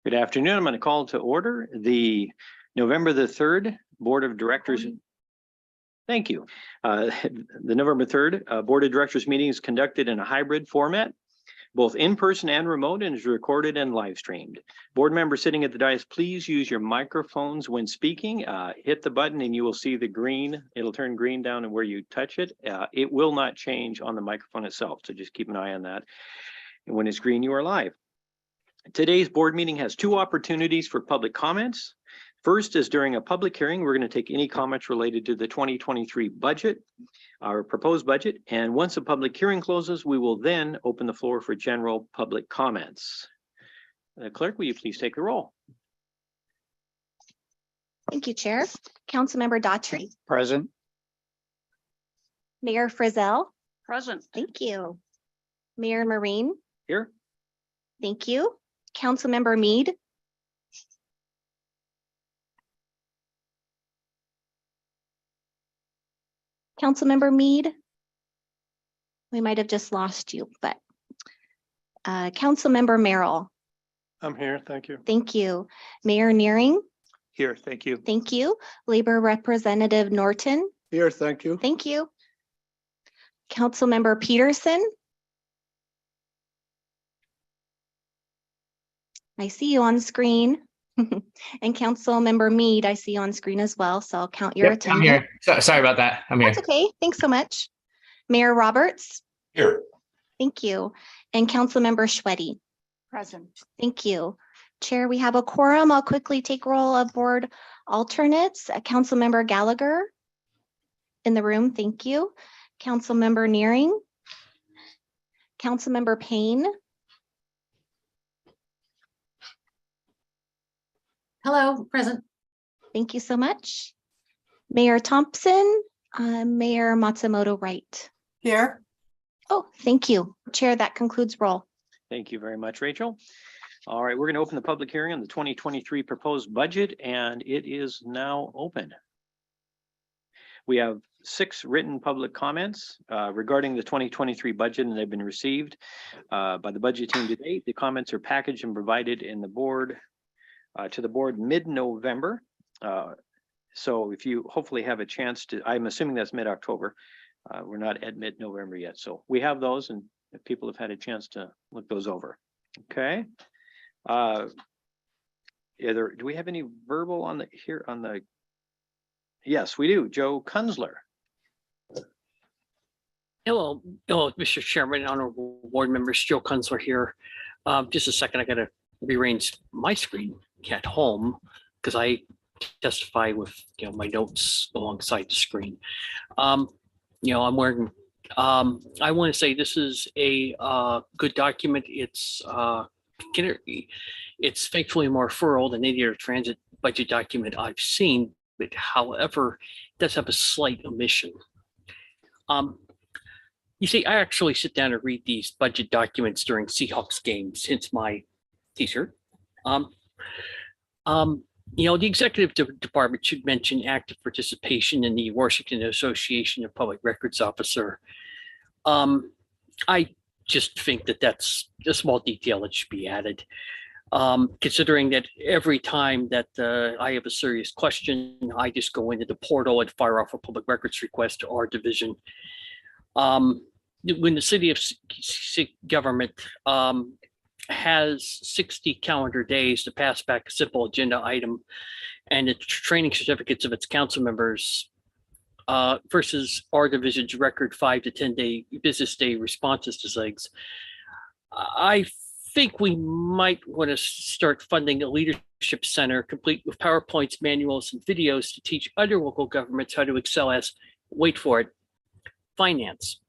Good afternoon. I'm going to call to order the November the 3rd Board of Directors. Thank you. The November 3rd Board of Directors meeting is conducted in a hybrid format, both in person and remote, and is recorded and live streamed. Board members sitting at the dais, please use your microphones when speaking. Hit the button and you will see the green. It'll turn green down and where you touch it. It will not change on the microphone itself. So just keep an eye on that. And when it's green, you are live. Today's board meeting has two opportunities for public comments. First is during a public hearing, we're going to take any comments related to the 2023 budget, our proposed budget. And once the public hearing closes, we will then open the floor for general public comments. Clerk, will you please take the roll? Thank you, Chair. Councilmember Daughtry. Present. Mayor Frizzell. Present. Thank you. Mayor Marine. Here. Thank you. Councilmember Mead. Councilmember Mead. We might have just lost you, but Councilmember Merrill. I'm here. Thank you. Thank you. Mayor Nearing. Here. Thank you. Thank you. Labor Representative Norton. Here. Thank you. Thank you. Councilmember Peterson. I see you on screen. And Councilmember Mead, I see you on screen as well. So I'll count your attendance. I'm here. Sorry about that. I'm here. That's okay. Thanks so much. Mayor Roberts. Here. Thank you. And Councilmember Schweddy. Present. Thank you. Chair, we have a quorum. I'll quickly take roll of board alternates. Councilmember Gallagher in the room. Thank you. Councilmember Nearing. Councilmember Payne. Hello, present. Thank you so much. Mayor Thompson, Mayor Matsumoto Wright. Here. Oh, thank you. Chair, that concludes roll. Thank you very much, Rachel. All right, we're going to open the public hearing on the 2023 proposed budget, and it is now open. We have 6 written public comments regarding the 2023 budget, and they've been received by the budget team to date. The comments are packaged and provided in the board to the board mid-November. So if you hopefully have a chance to, I'm assuming that's mid-October. We're not at mid-November yet. So we have those, and if people have had a chance to look those over. Okay. Do we have any verbal on the here on the? Yes, we do. Joe Kunzler. Hello, Mr. Chairman, honorable board members, Joe Kunzler here. Just a second, I gotta rearrange my screen at home because I testify with my notes alongside the screen. I'm wearing. I want to say this is a good document. It's thankfully more thorough than any other transit budget document I've seen, but however, it does have a slight omission. You see, I actually sit down and read these budget documents during Seahawks games, hence my t-shirt. The executive department should mention active participation in the Washington Association of Public Records Officer. I just think that that's a small detail that should be added. Considering that every time that I have a serious question, I just go into the portal and fire off a public records request to our division. When the city of government has 60 calendar days to pass back a simple agenda item and the training certificates of its council members versus our division's record 5 to 10 day business day responses to ZEGs, I think we might want to start funding a leadership center complete with PowerPoints, manuals, and videos to teach other local governments how to excel as, wait for it, finance.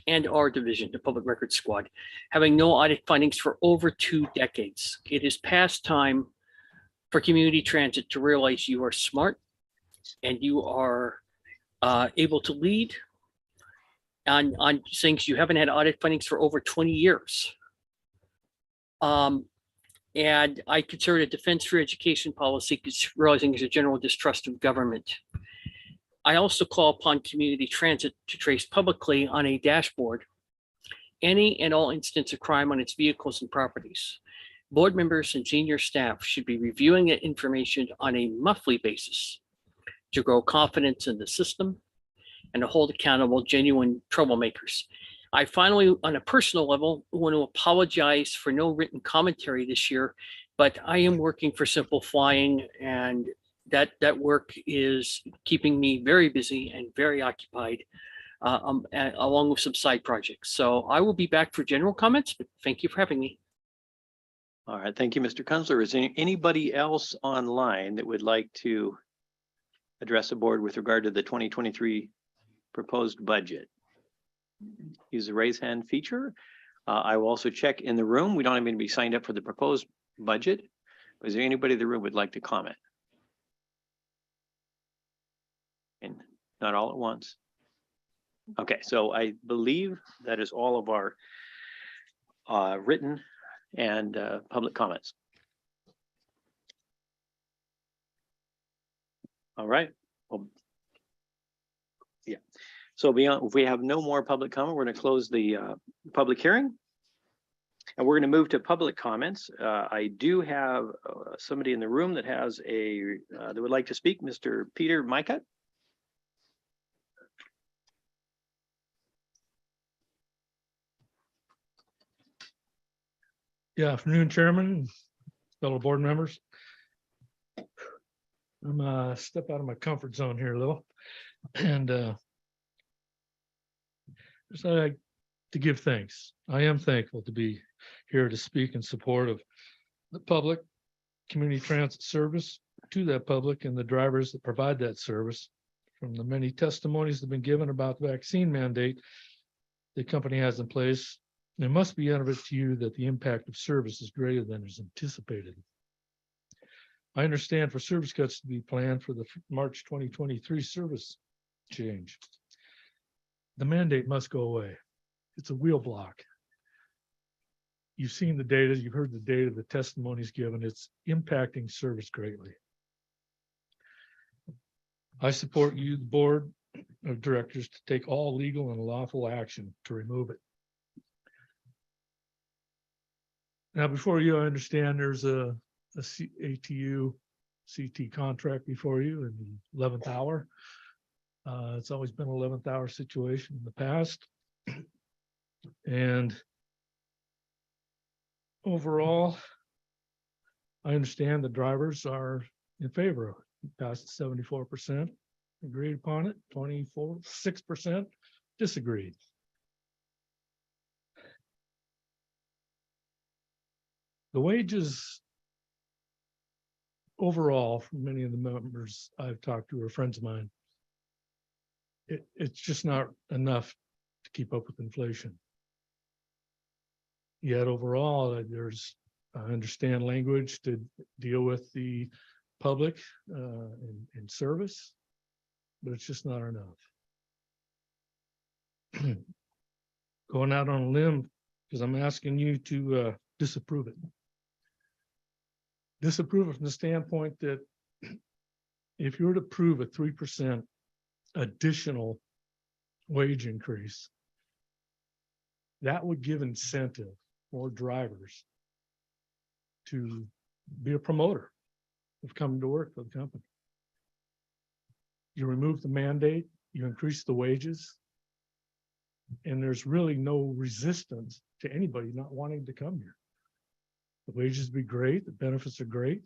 And our division, the Public Records Squad, having no audit findings for over 2 decades. It is past time for community transit to realize you are smart and you are able to lead on things. You haven't had audit findings for over 20 years. And I consider it a defense for education policy because realizing there's a general distrust of government. I also call upon community transit to trace publicly on a dashboard any and all incidents of crime on its vehicles and properties. Board members and senior staff should be reviewing the information on a monthly basis to grow confidence in the system and to hold accountable genuine troublemakers. I finally, on a personal level, want to apologize for no written commentary this year, but I am working for Simple Flying, and that work is keeping me very busy and very occupied, along with some side projects. So I will be back for general comments, but thank you for having me. All right, thank you, Mr. Kunzler. Is there anybody else online that would like to address the board with regard to the 2023 proposed budget? Use the raise hand feature. I will also check in the room. We don't even be signed up for the proposed budget. Is there anybody in the room would like to comment? And not all at once. Okay, so I believe that is all of our written and public comments. All right. Well, yeah. So beyond, if we have no more public comment, we're going to close the public hearing. And we're going to move to public comments. I do have somebody in the room that has that would like to speak, Mr. Peter Micah. Good afternoon, Chairman, fellow board members. I'm step out of my comfort zone here a little, and just like to give thanks. I am thankful to be here to speak in support of the public community transit service to that public and the drivers that provide that service. From the many testimonies that have been given about the vaccine mandate the company has in place, it must be evident to you that the impact of service is greater than is anticipated. I understand for service cuts to be planned for the March 2023 service change. The mandate must go away. It's a wheel block. You've seen the data, you've heard the data, the testimonies given, it's impacting service greatly. I support you, the board of directors, to take all legal and lawful action to remove it. Now, before you, I understand there's a ATU CT contract before you in the 11th hour. It's always been an 11th hour situation in the past. And overall, I understand the drivers are in favor of it. Passed 74%, agreed upon it, 6% disagreed. The wages overall, from many of the members I've talked to are friends of mine, it's just not enough to keep up with inflation. Yet overall, I understand language to deal with the public in service, but it's just not enough. Going out on a limb, because I'm asking you to disapprove it. Disapprove it from the standpoint that if you were to approve a 3% additional wage increase, that would give incentive for drivers to be a promoter of coming to work for the company. You remove the mandate, you increase the wages, and there's really no resistance to anybody not wanting to come here. The wages be great, the benefits are great.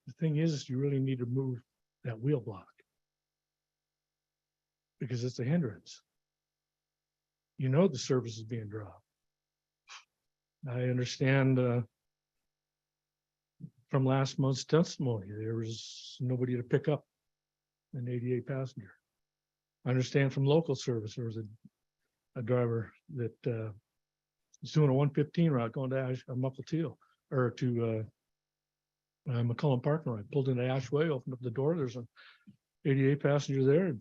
The thing is you really need to move that wheel block because it's a hindrance. You know the service is being dropped. I understand from last month's testimony, there was nobody to pick up an 88 passenger. I understand from local service, there was a driver that was doing a 115 route going to Mukilteo or to McCullum Parking Lot. Pulled into Ashway, opened up the door. There's an 88 passenger there.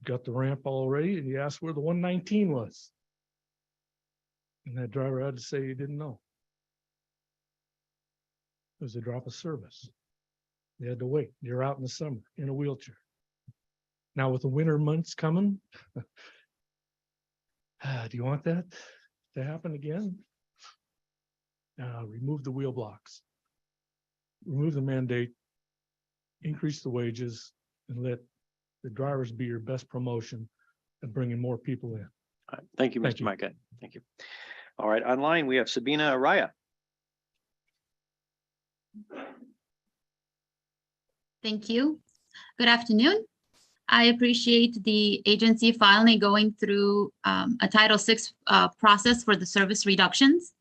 Got the ramp all ready, and he asked where the 119 was. And that driver had to say he didn't know. It was a drop of service. They had to wait. You're out in the summer in a wheelchair. Now with the winter months coming, do you want that? to happen again, remove the wheel blocks, remove the mandate, increase the wages, and let the drivers be your best promotion of bringing more people in. All right. Thank you, Thank Mr. you. Micah. Thank you. All right, online, we have Sabina Araya. Thank you. Good afternoon. I appreciate the agency finally going through a Title VI process for the service reductions.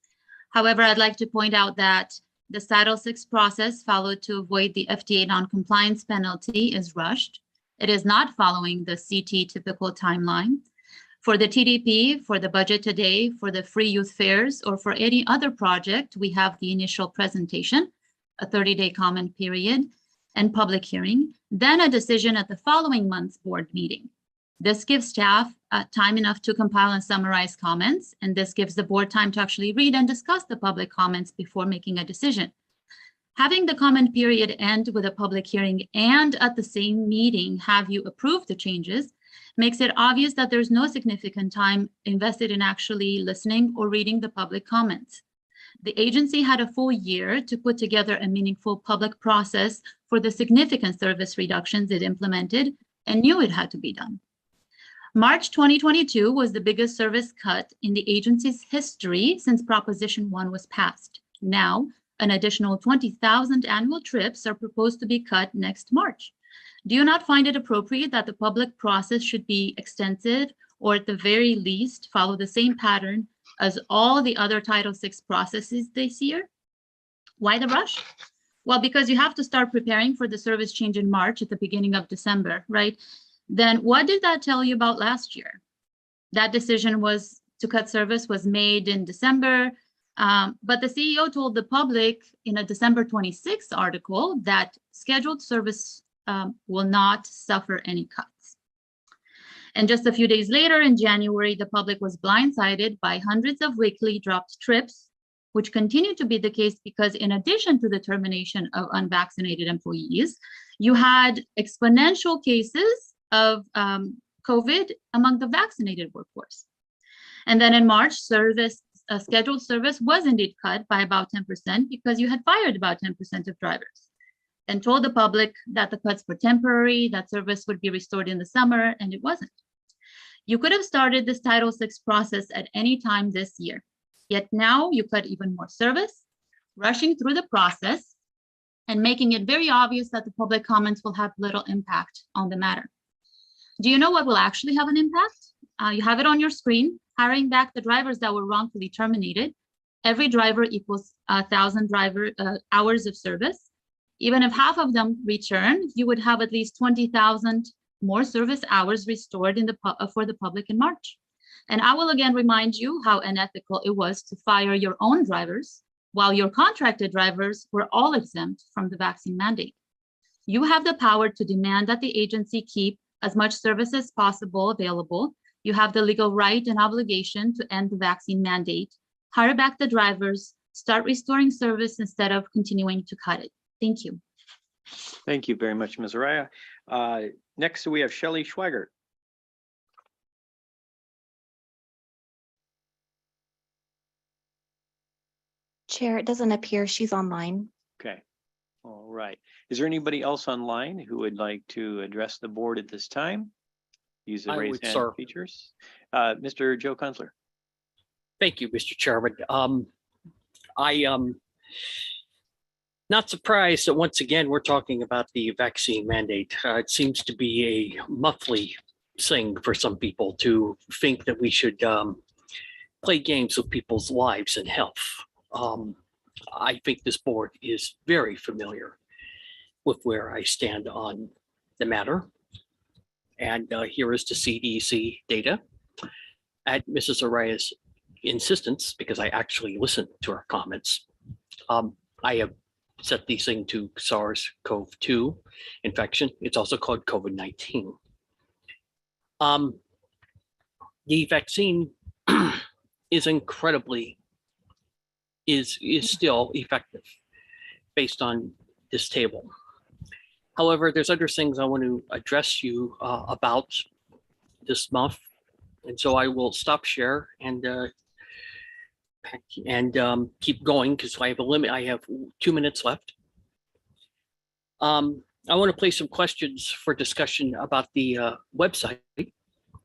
However, I'd like to point out that the Title VI process followed to avoid the FDA noncompliance penalty is rushed. It is not following the CT typical timeline. For the TDP, for the budget today, for the free youth fairs, or for any other project, we have the initial presentation, a 30-day comment period, and public hearing, then a decision at the following month's board meeting. This gives staff time enough to compile and summarize comments, and this gives the board time to actually read and discuss the public comments before making a decision. Having the comment period end with a public hearing and at the same meeting have you approve the changes makes it obvious that there's no significant time invested in actually listening or reading the public comments. The agency had a full year to put together a meaningful public process for the significant service reductions it implemented and knew it had to be done. March 2022 was the biggest service cut in the agency's history since Proposition 1 was passed. Now, an additional 20,000 annual trips are proposed to be cut next March. Do you not find it appropriate that the public process should be extensive, or at the very least follow the same pattern as all the other Title VI processes this year? Why the rush? Well, because you have to start preparing for the service change in March at the beginning of December, right? Then what did that tell you about last year? That decision was to cut service was made in December, but the CEO told the public in a December 26th article that scheduled service will not suffer any cuts. And just a few days later in January, the public was blindsided by hundreds of weekly dropped trips, which continued to be the case because in addition to the termination of unvaccinated employees, you had exponential cases of COVID among the vaccinated workforce. And then in March, scheduled service was indeed cut by about 10% because you had fired about 10% of drivers and told the public that the cuts were temporary, that service would be restored in the summer, and it wasn't. You could have started this Title VI process at any time this year, yet now you cut even more service, rushing through the process and making it very obvious that the public comments will have little impact on the matter. Do you know what will actually have an impact? You have it on your screen, hiring back the drivers that were wrongfully terminated. Every driver equals 1,000 hours of service. Even if half of them return, you would have at least 20,000 more service hours restored for the public in March. And I will again remind you how unethical it was to fire your own drivers while your contracted drivers were all exempt from the vaccine mandate. You have the power to demand that the agency keep as much service as possible available. You have the legal right and obligation to end the vaccine mandate, hire back the drivers, start restoring service instead of continuing to cut it. Thank you. Thank you very much, Ms. Araya. Next, we have Shelley Schweigert. Chair, it doesn't appear she's online. Okay. All right. Is there anybody else online who would like to address the board at this time? Use the I raise would, hand sir. features. Mr. Joe Kunzler. Thank you, Mr. Chairman. I not surprised that once again we're talking about the vaccine mandate. It seems to be a monthly thing for some people to think that we should play games with people's lives and health. I think this board is very familiar with where I stand on the matter. And here is the CDC data. At Mrs. Araya's insistence, because I actually listened to her comments, I have set these thing to SARS-CoV-2 infection. It's also called COVID-19. The vaccine is still effective based on this table. However, there's other things I want to address you about this month. And so I will stop share and and keep going because I have a limit. I have 2 minutes left. I want to place some questions for discussion about the website,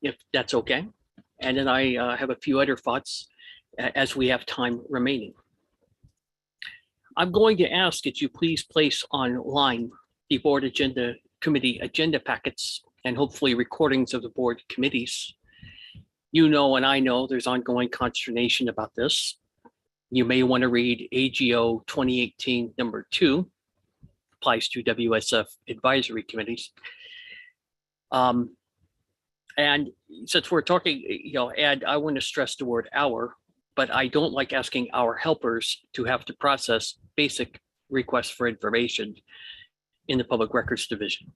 if that's okay. And then I have a few other thoughts as we have time remaining. I'm going to ask that you please place online the board agenda committee agenda packets and hopefully recordings of the board committees. You know, and I know there's ongoing consternation about this. You may want to read AGO 2018 #2, applies to WSF advisory committees. And since we're talking, Ed, I want to stress the word "our," but I don't like asking our helpers to have to process basic requests for information in the Public Records Division.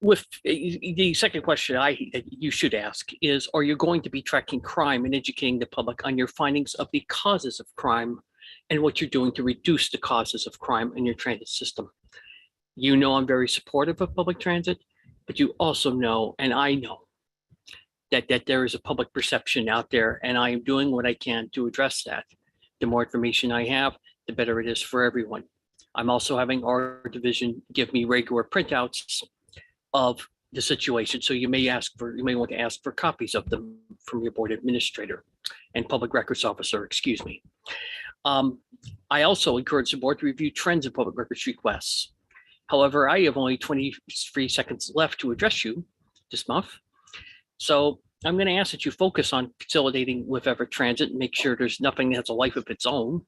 With the second question you should ask is, are you going to be tracking crime and educating the public on your findings of the causes of crime and what you're doing to reduce the causes of crime in your transit system? You know I'm very supportive of public transit, but you also know, and I know, that there is a public perception out there, and I am doing what I can to address that. The more information I have, the better it is for everyone. I'm also having our division give me regular printouts of the situation. So you may want to ask for copies of them from your board administrator and public records officer, excuse me. I also encourage the board to review trends in public records requests. However, I have only 23 seconds left to address you this month. So I'm going to ask that you focus on consolidating with Everett Transit and make sure there's nothing that has a life of its own.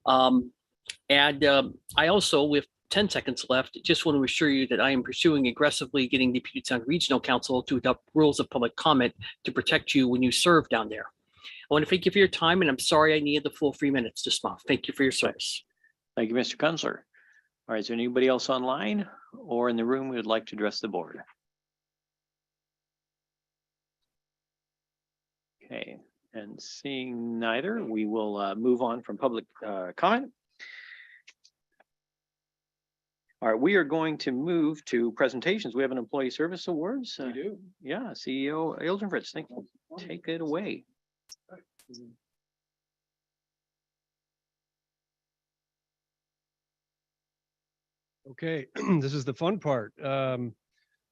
I also, with 10 seconds left, just want to assure you that I am pursuing aggressively getting the Puget Sound Regional Council to adopt rules of public comment to protect you when you serve down there. I want to thank you for your time, and I'm sorry I needed the full 3 minutes this month. Thank you for your service. Thank you, Mr. Kunzler. All right, is there anybody else online or in the room who would like to address the board? Okay, and seeing neither, we will move on from public comment. All right, we are going to move to presentations. We have an employee service awards. We do. Yeah, CEO Ilgenfritz, take it away. Okay, this is the fun part.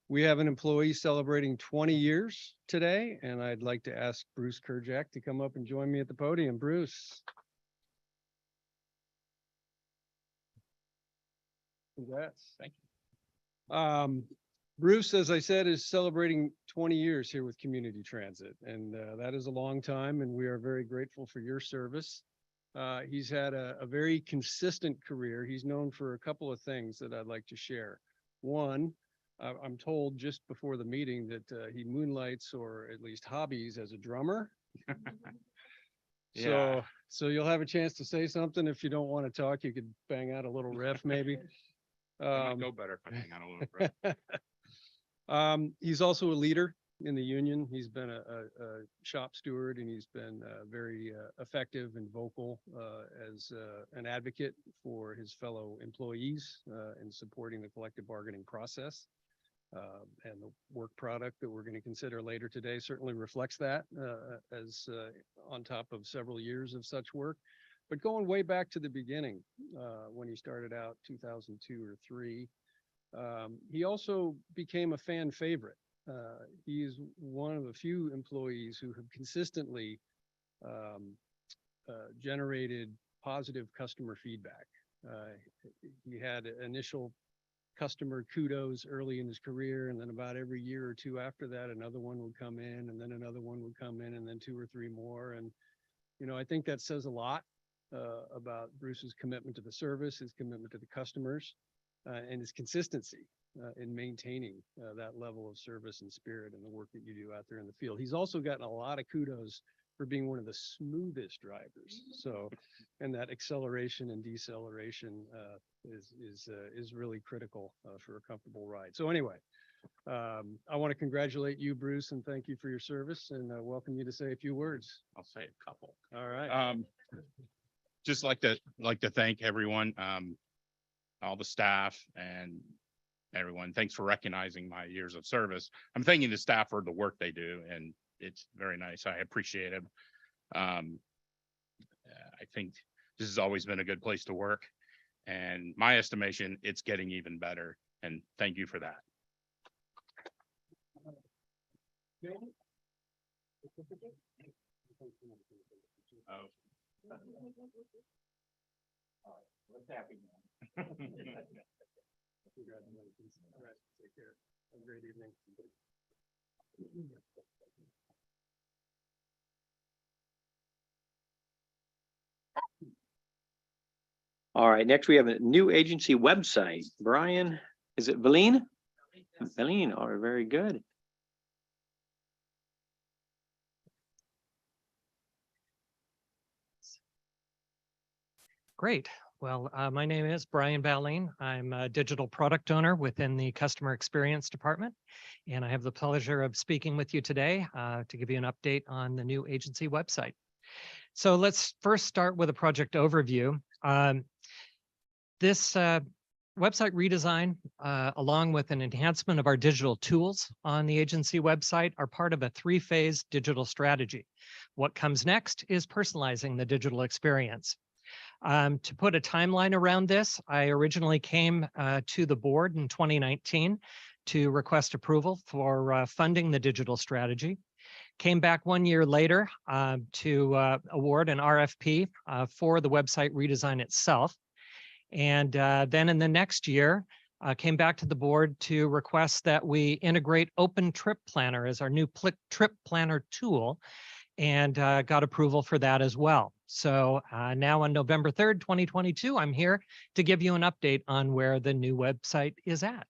We have an employee celebrating 20 years today, and I'd like to ask Bruce Kerjack to come up and join me at the podium. Bruce. Congrats. Thank you. Bruce, as I said, is celebrating 20 years here with Community Transit, and that is a long time, and we are very grateful for your service. He's had a very consistent career. He's known for a couple of things that I'd like to share. One, I'm told just before the meeting that he moonlights, or at least hobbies, as a drummer. Yeah. So you'll have a chance to say something. If you don't want to talk, you could bang out a little riff maybe. Go better if I hang out a little bit. He's also a leader in the union. He's been a shop steward, and he's been very effective and vocal as an advocate for his fellow employees in supporting the collective bargaining process. And the work product that we're going to consider later today certainly reflects that as on top of several years of such work. But going way back to the beginning, when he started out 2002 or 3, he also became a fan favorite. He's one of the few employees who have consistently generated positive customer feedback. He had initial customer kudos early in his career, and then about every year or two after that, another one would come in, and then another one would come in, and then 2 or 3 more. And, I think that says a lot about Bruce's commitment to the service, his commitment to the customers, and his consistency in maintaining that level of service and spirit in the work that you do out there in the field. He's also gotten a lot of kudos for being one of the smoothest drivers. So, and that acceleration and deceleration is really critical for a comfortable ride. So anyway, I want to congratulate you, Bruce, and thank you for your service, and welcome you to say a few words. I'll say a couple. All right. Just like to thank everyone, all the staff and everyone. Thanks for recognizing my years of service. I'm thanking the staff for the work they do, and it's very nice. I appreciate it. I think this has always been a good place to work. And my estimation, it's getting even better. And thank you for that. Oh. What's happening? Congratulations. All right, take care. Have a great evening. All right, next we have a new agency website. Brian, is it Valine? Valine, all right, very good. Great. Well, my name is Brian Balleen. I'm a digital product owner within the customer experience department. And I have the pleasure of speaking with you today to give you an update on the new agency website. So let's first start with a project overview. This website redesign, along with an enhancement of our digital tools on the agency website, are part of a three-phase digital strategy. What comes next is personalizing the digital experience. To put a timeline around this, I originally came to the board in 2019 to request approval for funding the digital strategy. Came back 1 year later to award an RFP for the website redesign itself. And then in the next year, came back to the board to request that we integrate Open Trip Planner as our new trip planner tool, and got approval for that as well. So now on November 3rd, 2022, I'm here to give you an update on where the new website is at.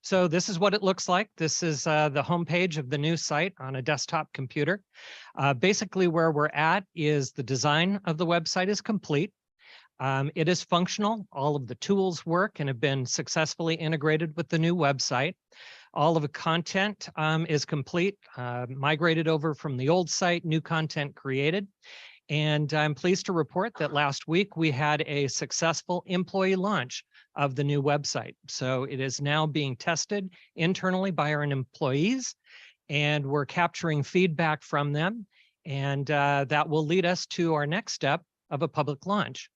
So this is what it looks like. This is the homepage of the new site on a desktop computer. Basically where we're at is the design of the website is complete. It is functional. All of the tools work and have been successfully integrated with the new website. All of the content is complete, migrated over from the old site, new content created. And I'm pleased to report that last week we had a successful employee launch of the new website. So it is now being tested internally by our employees, and we're capturing feedback from them. And that will lead us to our next step of a public launch.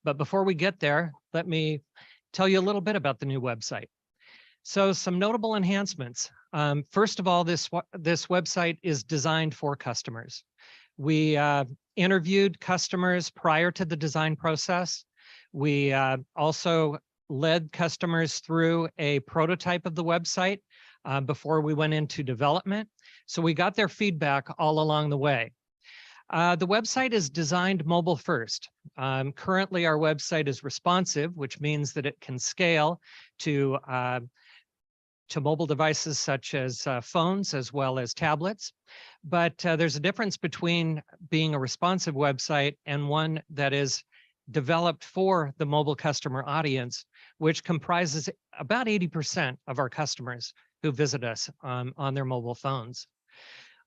But before we get there, let me tell you a little bit about the new website. So some notable enhancements. First of all, this website is designed for customers. We interviewed customers prior to the design process. We also led customers through a prototype of the website before we went into development. So we got their feedback all along the way. The website is designed mobile first. Currently, our website is responsive, which means that it can scale to mobile devices such as phones as well as tablets. But there's a difference between being a responsive website and one that is developed for the mobile customer audience, which comprises about 80% of our customers who visit us on their mobile phones.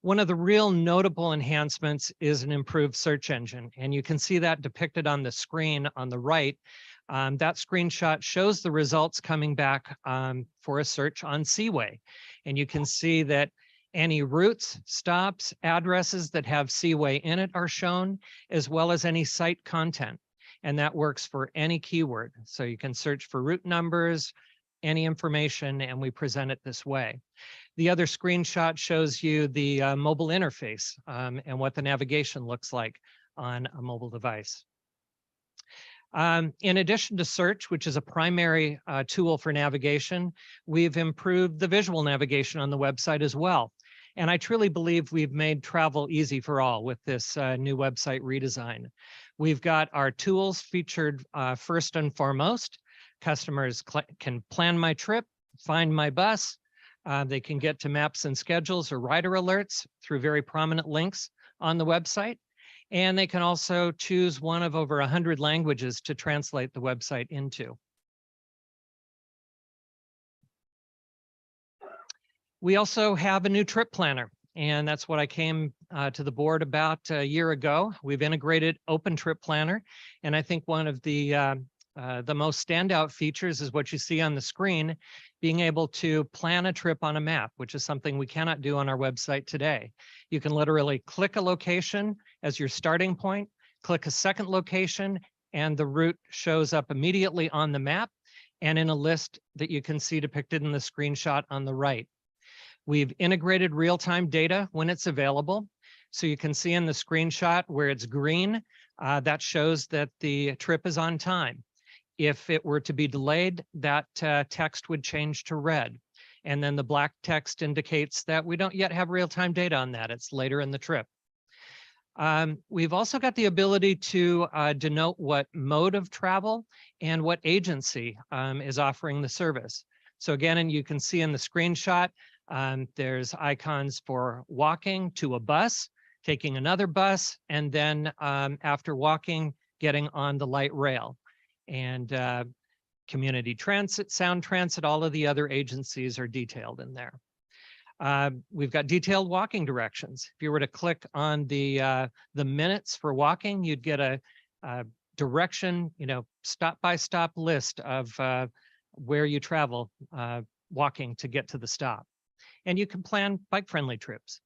One of the real notable enhancements is an improved search engine, and you can see that depicted on the screen on the right. That screenshot shows the results coming back for a search on Seaway. And you can see that any routes, stops, addresses that have Seaway in it are shown, as well as any site content. And that works for any keyword. So you can search for route numbers, any information, and we present it this way. The other screenshot shows you the mobile interface and what the navigation looks like on a mobile device. In addition to search, which is a primary tool for navigation, we've improved the visual navigation on the website as well. And I truly believe we've made travel easy for all with this new website redesign. We've got our tools featured first and foremost. Customers can plan my trip, find my bus. They can get to maps and schedules or rider alerts through very prominent links on the website. And they can also choose one of over 100 languages to translate the website into. We also have a new trip planner, and that's what I came to the board about a year ago. We've integrated Open Trip Planner, and I think one of the The most standout features is what you see on the screen, being able to plan a trip on a map, which is something we cannot do on our website today. You can literally click a location as your starting point, click a second location, and the route shows up immediately on the map and in a list that you can see depicted in the screenshot on the right. We've integrated real-time data when it's available. So you can see in the screenshot where it's green, that shows that the trip is on time. If it were to be delayed, that text would change to red. And then the black text indicates that we don't yet have real-time data on that. It's later in the trip. We've also got the ability to denote what mode of travel and what agency is offering the service. So again, and you can see in the screenshot, there's icons for walking to a bus, taking another bus, and then after walking, getting on the light rail. And community transit, sound transit, all of the other agencies are detailed in there. We've got detailed walking directions. If you were to click on the minutes for walking, you'd get a direction, stop-by-stop list of where you travel walking to get to the stop. And you can plan bike-friendly trips.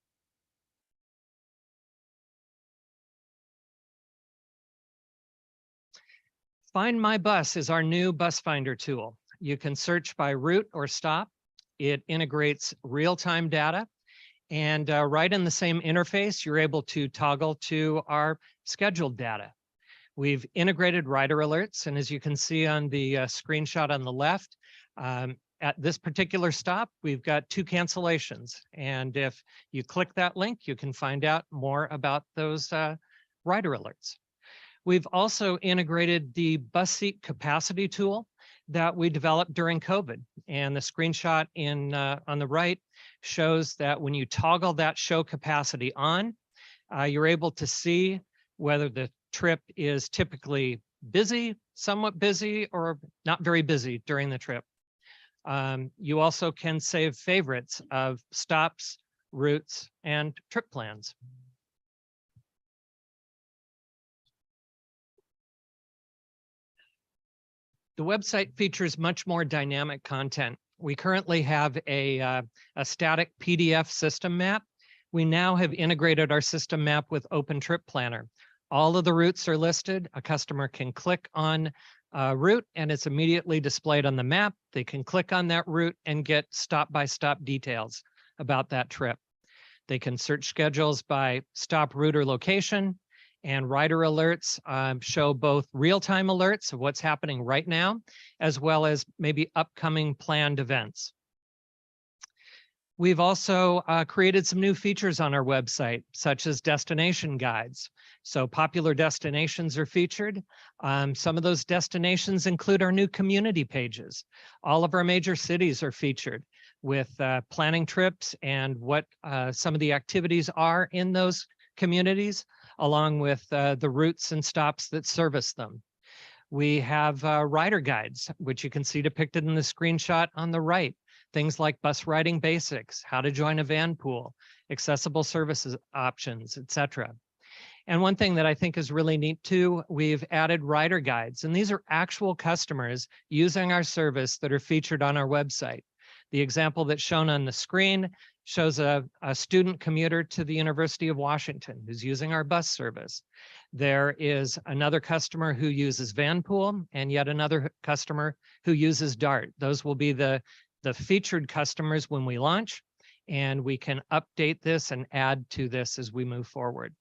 Find My Bus is our new bus finder tool. You can search by route or stop. It integrates real-time data, and right in the same interface, you're able to toggle to our scheduled data. We've integrated rider alerts, and as you can see on the screenshot on the left, at this particular stop, we've got 2 cancellations. And if you click that link, you can find out more about those rider alerts. We've also integrated the bus seat capacity tool that we developed during COVID. And the screenshot on the right shows that when you toggle that show capacity on, you're able to see whether the trip is typically busy, somewhat busy, or not very busy during the trip. You also can save favorites of stops, routes, and trip plans. The website features much more dynamic content. We currently have a static PDF system map. We now have integrated our system map with Open Trip Planner. All of the routes are listed. A customer can click on a route and it's immediately displayed on the map. They can click on that route and get stop-by-stop details about that trip. They can search schedules by stop, route, or location. And rider alerts show both real-time alerts of what's happening right now, as well as maybe upcoming planned events. We've also created some new features on our website, such as destination guides. So popular destinations are featured. Some of those destinations include our new community pages. All of our major cities are featured with planning trips and what some of the activities are in those communities, along with the routes and stops that service them. We have rider guides, which you can see depicted in the screenshot on the right. Things like bus riding basics, how to join a van pool, accessible services options, etc. And one thing that I think is really neat too, we've added rider guides, and these are actual customers using our service that are featured on our website. The example that's shown on the screen shows a student commuter to the University of Washington who's using our bus service. There is another customer who uses Vanpool and yet another customer who uses DART. Those will be the featured customers when we launch, and we can update this and add to this as we move forward.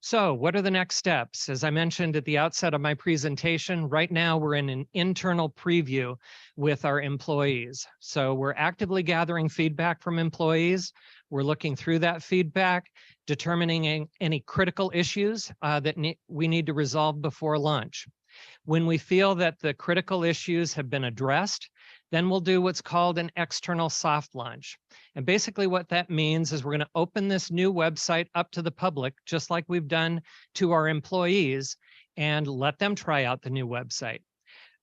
So what are the next steps? As I mentioned at the outset of my presentation, right now we're in an internal preview with our employees. So we're actively gathering feedback from employees. We're looking through that feedback, determining any critical issues that we need to resolve before launch. When we feel that the critical issues have been addressed, then we'll do what's called an external soft launch. And basically what that means is we're going to open this new website up to the public, just like we've done to our employees, and let them try out the new website.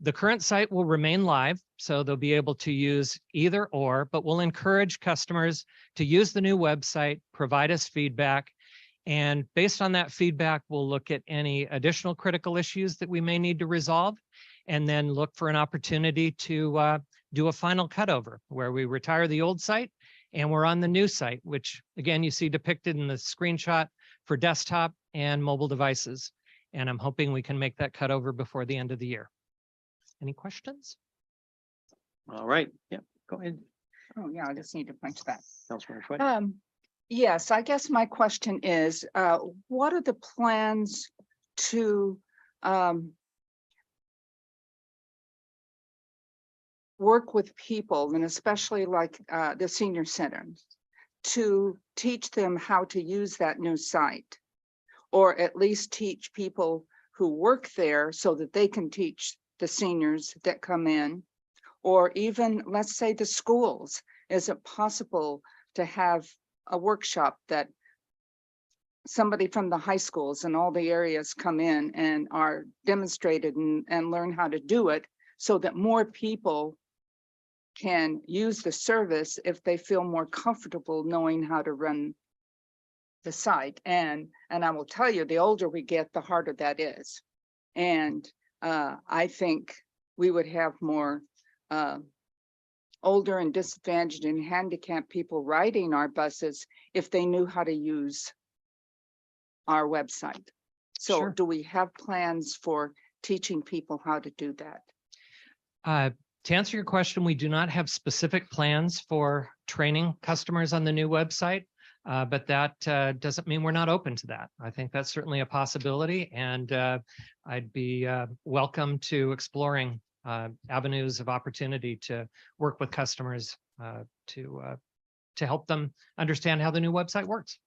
The current site will remain live, so they'll be able to use either or, but we'll encourage customers to use the new website, provide us feedback. And based on that feedback, we'll look at any additional critical issues that we may need to resolve, and then look for an opportunity to do a final cutover where we retire the old site and we're on the new site, which again, you see depicted in the screenshot for desktop and mobile devices. And I'm hoping we can make that cutover before the end of the year. Any questions? All right, yeah, go ahead. Oh, yeah, I just need to punch that. Councilmember Schwedt. Yes, I guess my question is, what are the plans to work with people, and especially like the senior centers, to teach them how to use that new site? Or at least teach people who work there so that they can teach the seniors that come in? Or even, let's say, the schools. Is it possible to have a workshop that somebody from the high schools and all the areas come in and are demonstrated and learn how to do it, so that more people can use the service if they feel more comfortable knowing how to run the site? And I will tell you, the older we get, the harder that is. And I think we would have more older and disadvantaged and handicapped people riding our buses if they knew how to use our website. So Sure. do we have plans for teaching people how to do that? To answer your question, we do not have specific plans for training customers on the new website, but that doesn't mean we're not open to that. I think that's certainly a possibility, and I'd be welcome to exploring avenues of opportunity to work with customers to help them understand how the new website works.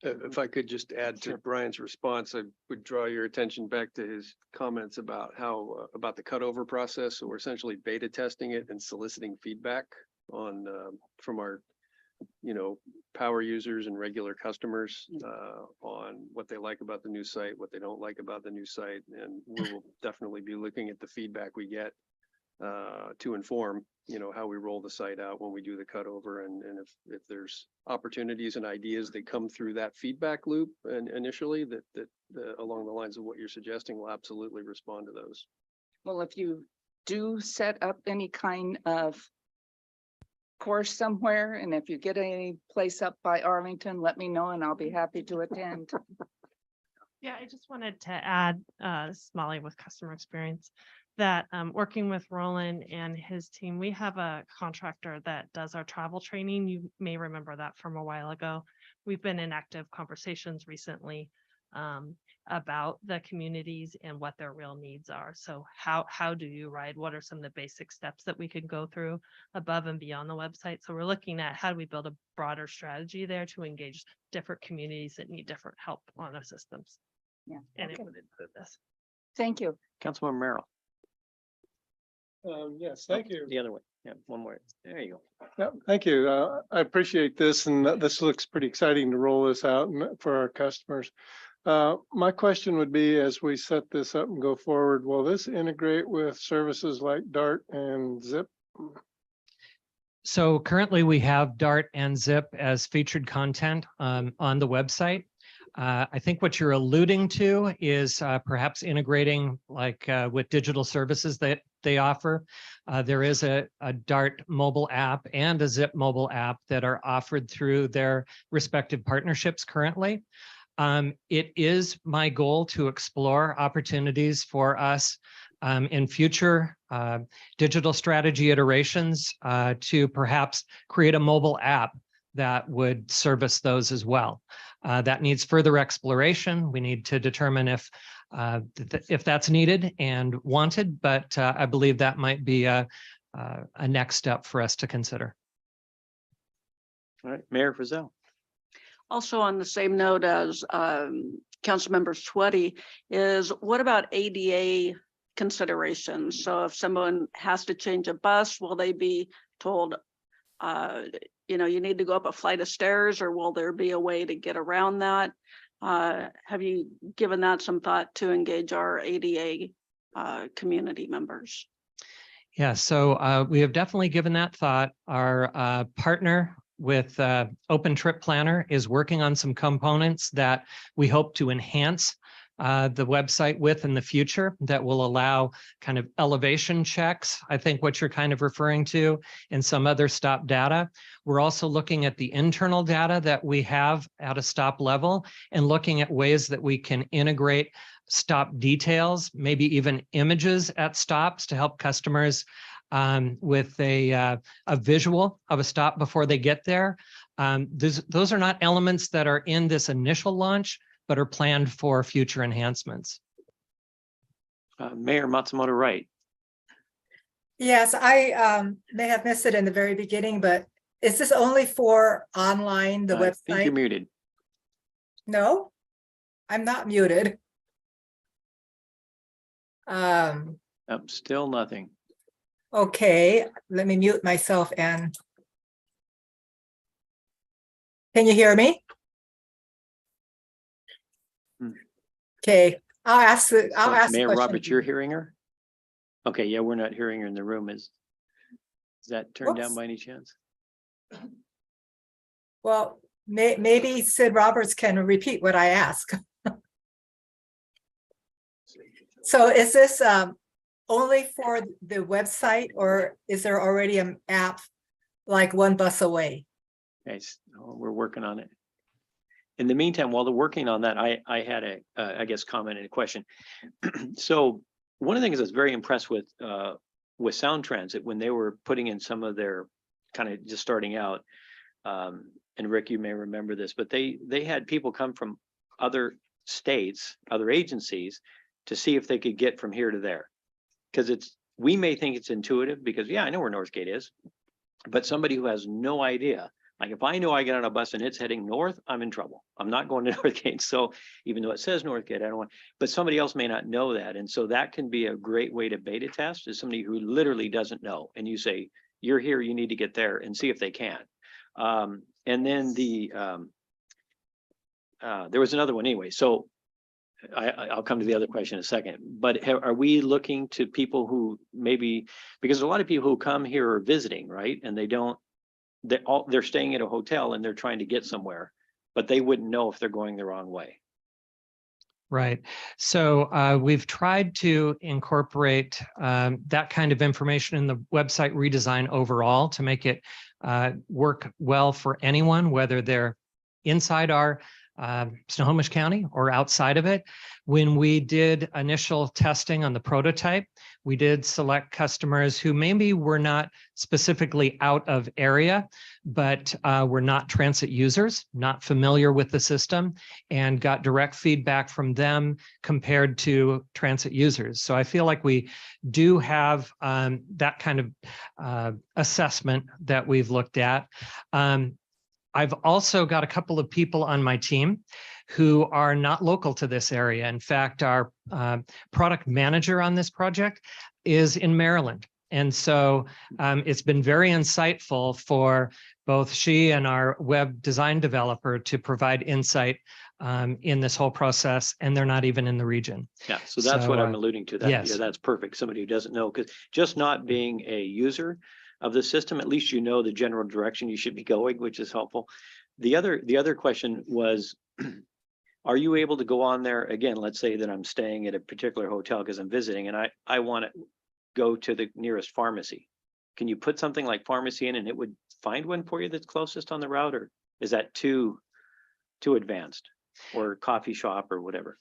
If I could just add to Brian's response, I would draw your attention back to his comments about how, about the cutover process. So we're essentially beta testing it and soliciting feedback on, from our, power users and regular customers on what they like about the new site, what they don't like about the new site. And we will definitely be looking at the feedback we get to inform, how we roll the site out when we do the cutover. And if there's opportunities and ideas that come through that feedback loop and initially that along the lines of what you're suggesting, we'll absolutely respond to those. Well, if you do set up any kind of course somewhere, and if you get any place up by Arlington, let me know and I'll be happy to attend. Yeah, I just wanted to add, this is Molly with customer experience, that working with Roland and his team, we have a contractor that does our travel training. You may remember that from a while ago. We've been in active conversations recently about the communities and what their real needs are. So how do you ride? What are some of the basic steps that we could go through above and beyond the website? So we're looking at how do we build a broader strategy there to engage different communities that need different help on our systems. Yeah. And it Okay. would include this. Thank you. Councilmember Merrill. Yes, thank you. The other way. Yeah, one more. There you go. Yeah, thank you. I appreciate this, and this looks pretty exciting to roll this out for our customers. My question would be, as we set this up and go forward, will this integrate with services like Dart and Zip? So currently we have Dart and Zip as featured content on the website. I think what you're alluding to is perhaps integrating like with digital services that they offer. There is a Dart mobile app and a Zip mobile app that are offered through their respective partnerships currently. It is my goal to explore opportunities for us in future digital strategy iterations to perhaps create a mobile app that would service those as well. That needs further exploration. We need to determine if that's needed and wanted, but I believe that might be a next step for us to consider. All right, Mayor Frizzell. Also on the same note as Councilmember Sweaty is, what about ADA considerations? So if someone has to change a bus, will they be told, you need to go up a flight of stairs, or will there be a way to get around that? Have you given that some thought to engage our ADA community members? Yeah, so we have definitely given that thought. Our partner with Open Trip Planner is working on some components that we hope to enhance the website with in the future that will allow kind of elevation checks. I think what you're kind of referring to, and some other stop data. We're also looking at the internal data that we have at a stop level and looking at ways that we can integrate stop details, maybe even images at stops to help customers with a visual of a stop before they get there. Those are not elements that are in this initial launch, but are planned for future enhancements. Mayor Matsumoto Wright. Yes, I may have missed it in the very beginning, but is this only for online, the I think you're website? muted. No, I'm not muted. Still nothing. Okay, let me mute myself and. Can you hear me? Okay, I'll ask the Mayor question Roberts, you're again. hearing her? Okay, yeah, we're not hearing her in the room. Is that turned down Whoops. by any chance? Well, maybe Sid Roberts can repeat what I ask. So is this only for the website, or is there already an app like One Bus Away? Okay, we're working on it. In the meantime, while they're working on that, I had a, I guess, comment and a question. So one of the things I was very impressed with Sound Transit when they were putting in some of their kind of just starting out, and Rick, you may remember this, but they had people come from other states, other agencies, to see if they could get from here to there. Because we may think it's intuitive because, yeah, I know where Northgate is, but somebody who has no idea, like if I know I get on a bus and it's heading north, I'm in trouble. I'm not going to Northgate. So even though it says Northgate, I don't want, but somebody else may not know that. And so that can be a great way to beta test, is somebody who literally doesn't know. And you say, you're here, you need to get there, and see if they can. And then there was another one anyway. So I'll come to the other question in a second, but are we looking to people who maybe, because a lot of people who come here are visiting, right? And they're staying at a hotel and they're trying to get somewhere, but they wouldn't know if they're going the wrong way. Right. So we've tried to incorporate that kind of information in the website redesign overall to make it work well for anyone, whether they're inside our Snohomish County or outside of it. When we did initial testing on the prototype, we did select customers who maybe were not specifically out of area, but were not transit users, not familiar with the system, and got direct feedback from them compared to transit users. So I feel like we do have that kind of assessment that we've looked at. I've also got a couple of people on my team who are not local to this area. In fact, our product manager on this project is in Maryland. And so it's been very insightful for both she and our web design developer to provide insight in this whole process, and they're not even in the region. Yeah, so that's what I'm alluding to. That, yes. yeah, that's perfect. Somebody who doesn't know, because just not being a user of the system, at least you know the general direction you should be going, which is helpful. The other question was, are you able to go on there again? Let's say that I'm staying at a particular hotel because I'm visiting, and I want to go to the nearest pharmacy. Can you put something like pharmacy in and it would find one for you that's closest on the route, or is that too advanced, or coffee shop or whatever?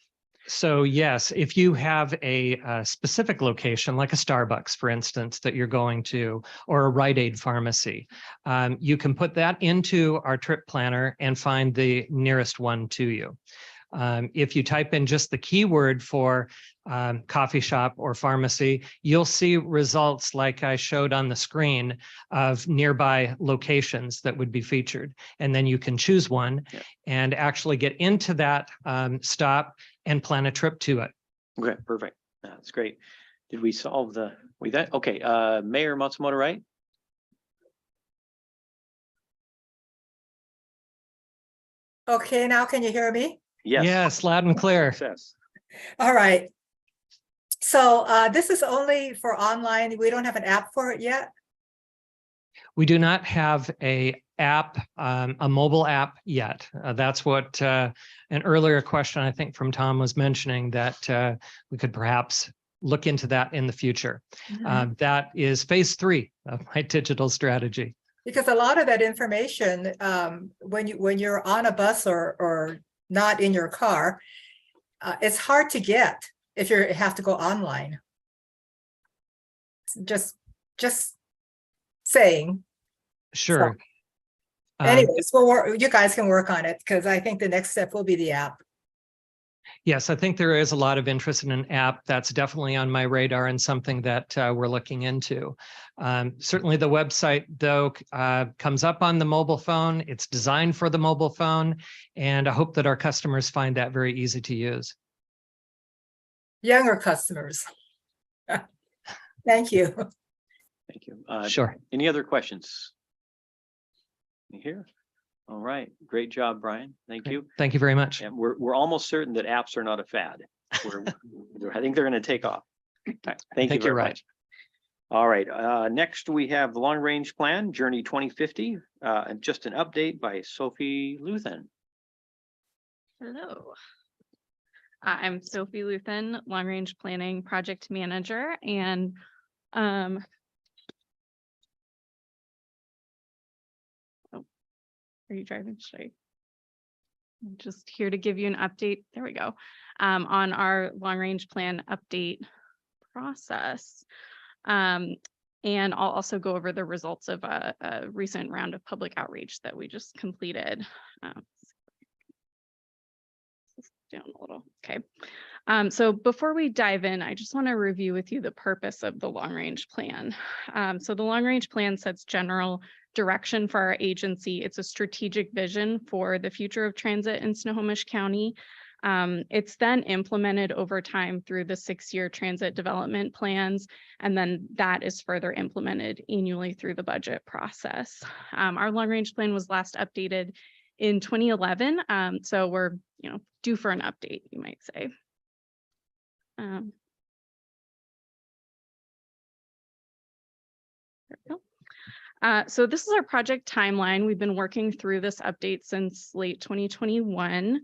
So yes, if you have a specific location, like a Starbucks, for instance, that you're going to, or a Rite Aid pharmacy, you can put that into our trip planner and find the nearest one to you. If you type in just the keyword for coffee shop or pharmacy, you'll see results like I showed on the screen of nearby locations that would be featured. And then you can choose one and actually get into that stop and plan a trip to it. Okay, perfect. That's great. Did we solve that? Okay, Mayor Matsumoto, right? Okay, now can you hear me? Yes. Yes, loud and clear. Success. All right. So this is only for online. We don't have an app for it yet. We do not have an app, a mobile app yet. That's what an earlier question, I think, from Tom was mentioning, that we could perhaps look into that in the future. That is phase 3 of my digital strategy. Because a lot of that information, when you're on a bus or not in your car, it's hard to get if you have to go online. Just saying. Sure. Anyways, you guys can work on it, because I think the next step will be the app. Yes, I think there is a lot of interest in an app. That's definitely on my radar and something that we're looking into. Certainly the website, though, comes up on the mobile phone. It's designed for the mobile phone, and I hope that our customers find that very easy to use. Younger customers. Thank you. Thank you. Sure. Any other questions? Here. All right. Great job, Brian. Thank you. Thank you very much. And we're almost certain that apps are not a fad. I think they're going to take off. Thank you think you're very right. much. All right. Next, we have the long range plan, Journey 2050, and just an update by Sophie Luthen. Hello. I'm Sophie Luthen, Long Range Planning Project Manager, and are you driving? I'm just here to give you an update. There we go. On our long range plan update process. And I'll also go over the results of a recent round of public outreach that we just completed. Down a little. Okay. So before we dive in, I just want to review with you the purpose of the long range plan. So the long range plan sets general direction for our agency. It's a strategic vision for the future of transit in Snohomish County. It's then implemented over time through the 6-year transit development plans, and then that is further implemented annually through the budget process. Our long range plan was last updated in 2011, so we're due for an update, you might say. There we go. So this is our project timeline. We've been working through this update since late 2021.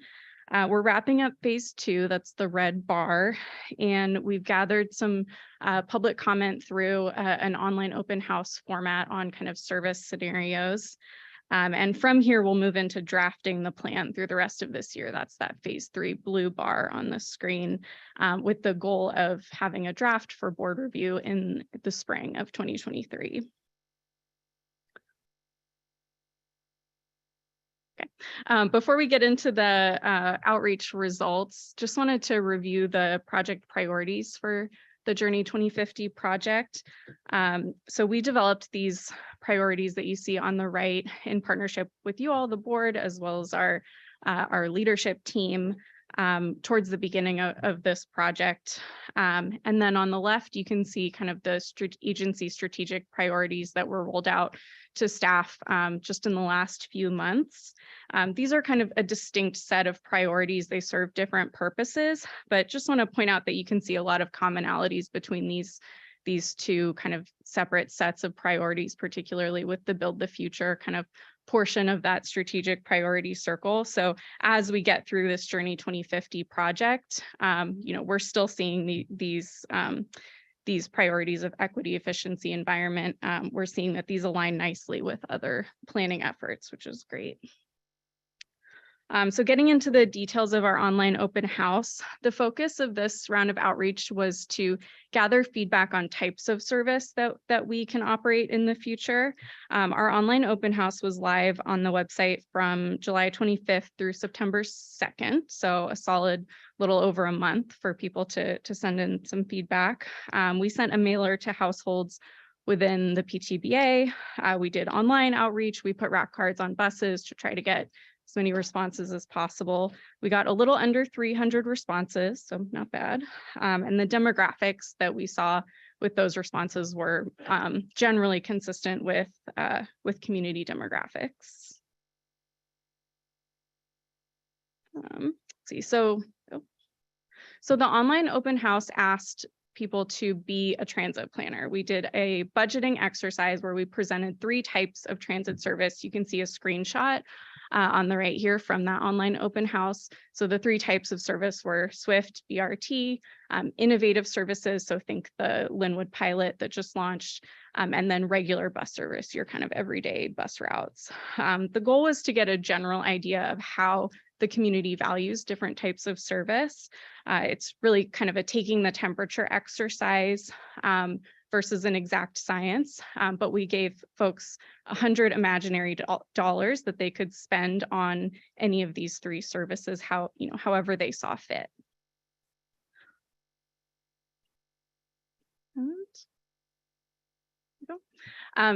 We're wrapping up phase 2, that's the red bar, and we've gathered some public comment through an online open house format on kind of service scenarios. And from here, we'll move into drafting the plan through the rest of this year. That's that phase 3 blue bar on the screen, with the goal of having a draft for board review in the spring of 2023. Okay. Before we get into the outreach results, just wanted to review the project priorities for the Journey 2050 project. So we developed these priorities that you see on the right in partnership with you all, the board, as well as our leadership team towards the beginning of this project. And then on the left, you can see kind of the agency strategic priorities that were rolled out to staff just in the last few months. These are kind of a distinct set of priorities. They serve different purposes, but just want to point out that you can see a lot of commonalities between these two kind of separate sets of priorities, particularly with the Build the Future kind of portion of that strategic priority circle. So as we get through this Journey 2050 project, we're still seeing these priorities of equity, efficiency, environment. We're seeing that these align nicely with other planning efforts, which is great. So getting into the details of our online open house, the focus of this round of outreach was to gather feedback on types of service that we can operate in the future. Our online open house was live on the website from July 25th through September 2nd, so a solid little over a month for people to send in some feedback. We sent a mailer to households within the PTBA. We did online outreach. We put rack cards on buses to try to get as many responses as possible. We got a little under 300 responses, so not bad. And the demographics that we saw with those responses were generally consistent with community demographics. Let's see, so the online open house asked people to be a transit planner. We did a budgeting exercise where we presented 3 types of transit service. You can see a screenshot on the right here from that online open house. So the 3 types of service were Swift, BRT, innovative services. So think the Linwood pilot that just launched, and then regular bus service, your kind of everyday bus routes. The goal was to get a general idea of how the community values different types of service. It's really kind of a taking the temperature exercise versus an exact science, but we gave folks 100 imaginary dollars that they could spend on any of these 3 services, however they saw fit.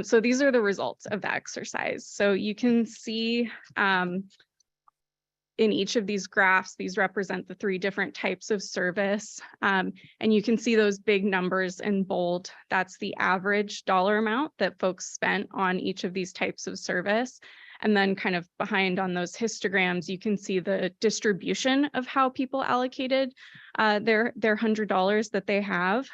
So these are the results of the exercise. So you can see in each of these graphs, these represent the 3 different types of service. And you can see those big numbers in bold. That's the average dollar amount that folks spent on each of these types of service. And then kind of behind on those histograms, you can see the distribution of how people allocated their $100 that they have.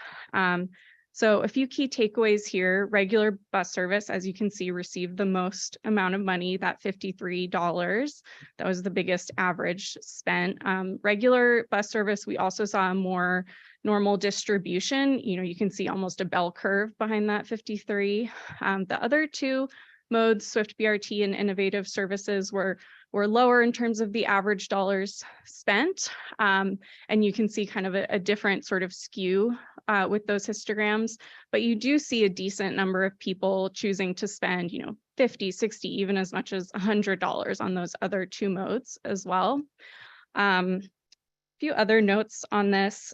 So a few key takeaways here. Regular bus service, as you can see, received the most amount of money, that $53. That was the biggest average spent. Regular bus service, we also saw a more normal distribution. You can see almost a bell curve behind that 53. The other 2 modes, Swift BRT and innovative services, were lower in terms of the average dollars spent. And you can see kind of a different sort of skew with those histograms, but you do see a decent number of people choosing to spend, 50, 60, even as much as $100 on those other 2 modes as well. A few other notes on this,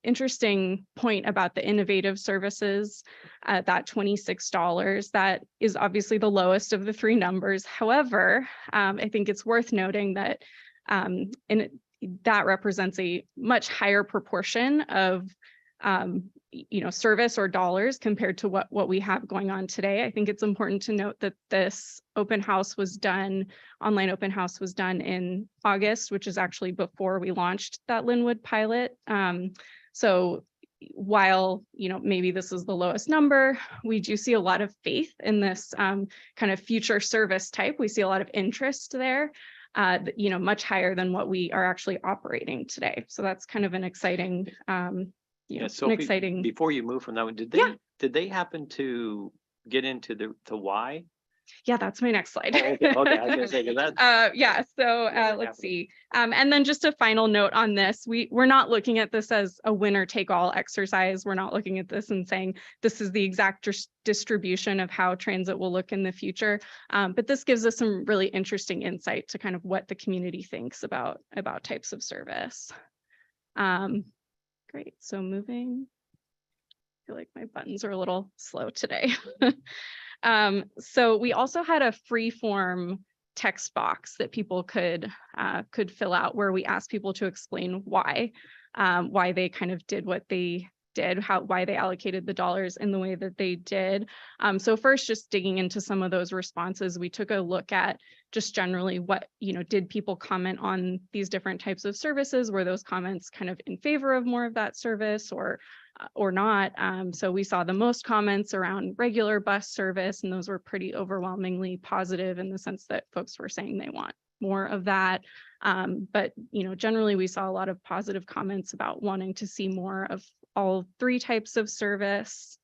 interesting point about the innovative services, that $26, that is obviously the lowest of the 3 numbers. However, I think it's worth noting that that represents a much higher proportion of service or dollars compared to what we have going on today. I think it's important to note that this open house was done, online open house was done in August, which is actually before we launched that Linwood pilot. So while, maybe this is the lowest number, we do see a lot of faith in this kind of future service type. We see a lot of interest there, much higher than what we are actually operating today. So that's kind of an exciting, Sophie, before you move from that one, did they happen to get into the why? Yeah, that's my next slide. Okay, I was gonna say, 'cause that's yeah, so let's see. And then just a final note on this, we're not looking at this as a winner take all exercise. We're not looking at this and saying this is the exact distribution of how transit will look in the future. But this gives us some really interesting insight to kind of what the community thinks about types of service. Great, so moving. I feel like my buttons are a little slow today. So we also had a free form text box that people could fill out, where we asked people to explain why they kind of did what they did, why they allocated the dollars in the way that they did. So first, just digging into some of those responses, we took a look at just generally what, did people comment on these different types of services? Were those comments kind of in favor of more of that service or not? So we saw the most comments around regular bus service, and those were pretty overwhelmingly positive in the sense that folks were saying they want more of that. But, generally we saw a lot of positive comments about wanting to see more of all 3 types of service.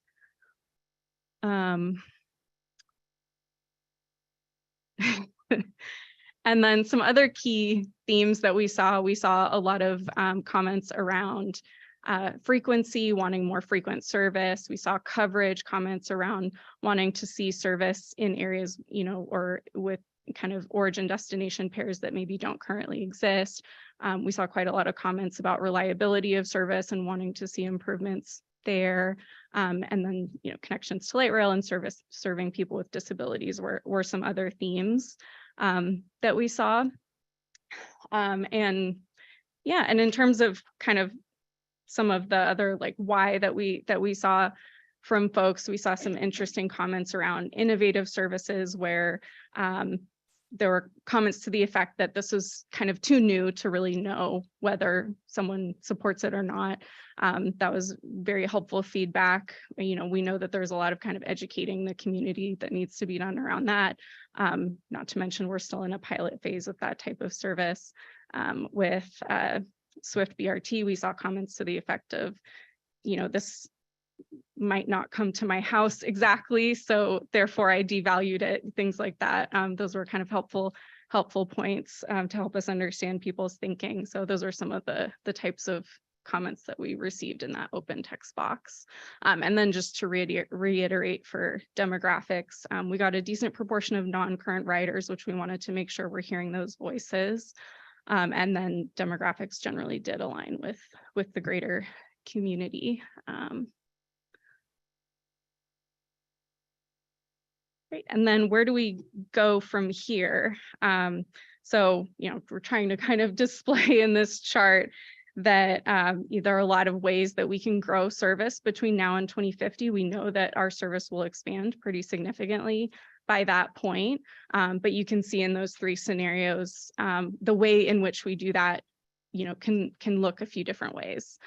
And then some other key themes that we saw a lot of comments around frequency, wanting more frequent service. We saw coverage, comments around wanting to see service in areas, or with kind of origin destination pairs that maybe don't currently exist. We saw quite a lot of comments about reliability of service and wanting to see improvements there. And then, connections to light rail and serving people with disabilities were some other themes that we saw. And in terms of kind of some of the other why that we saw from folks, we saw some interesting comments around innovative services where there were comments to the effect that this was kind of too new to really know whether someone supports it or not. That was very helpful feedback. You know, we know that there's a lot of kind of educating the community that needs to be done around that. Not to mention, we're still in a pilot phase with that type of service. With Swift BRT, we saw comments to the effect of, you know, this might not come to my house exactly, so therefore I devalued it, things like that. Those were kind of helpful points to help us understand people's thinking. So those are some of the types of comments that we received in that open text box. And then just to reiterate for demographics, we got a decent proportion of non-current riders, which we wanted to make sure we're hearing those voices. And then demographics generally did align with the greater community. Great. And then where do we go from here? So, you know, we're trying to kind of display in this chart that there are a lot of ways that we can grow service between now and 2050. We know that our service will expand pretty significantly by that point. But you can see in those three scenarios, the way in which we do that, you know, can look a few different ways.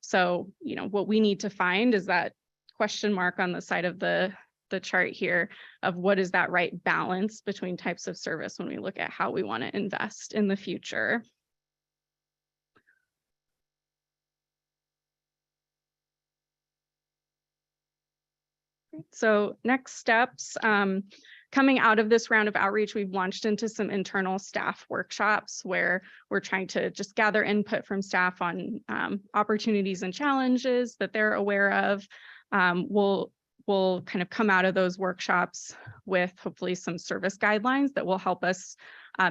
So, you know, what we need to find is that question mark on the side of the chart here of what is that right balance between types of service when we look at how we want to invest in the future. So next steps, coming out of this round of outreach, we've launched into some internal staff workshops where we're trying to just gather input from staff on opportunities and challenges that they're aware of. We'll kind of come out of those workshops with hopefully some service guidelines that will help us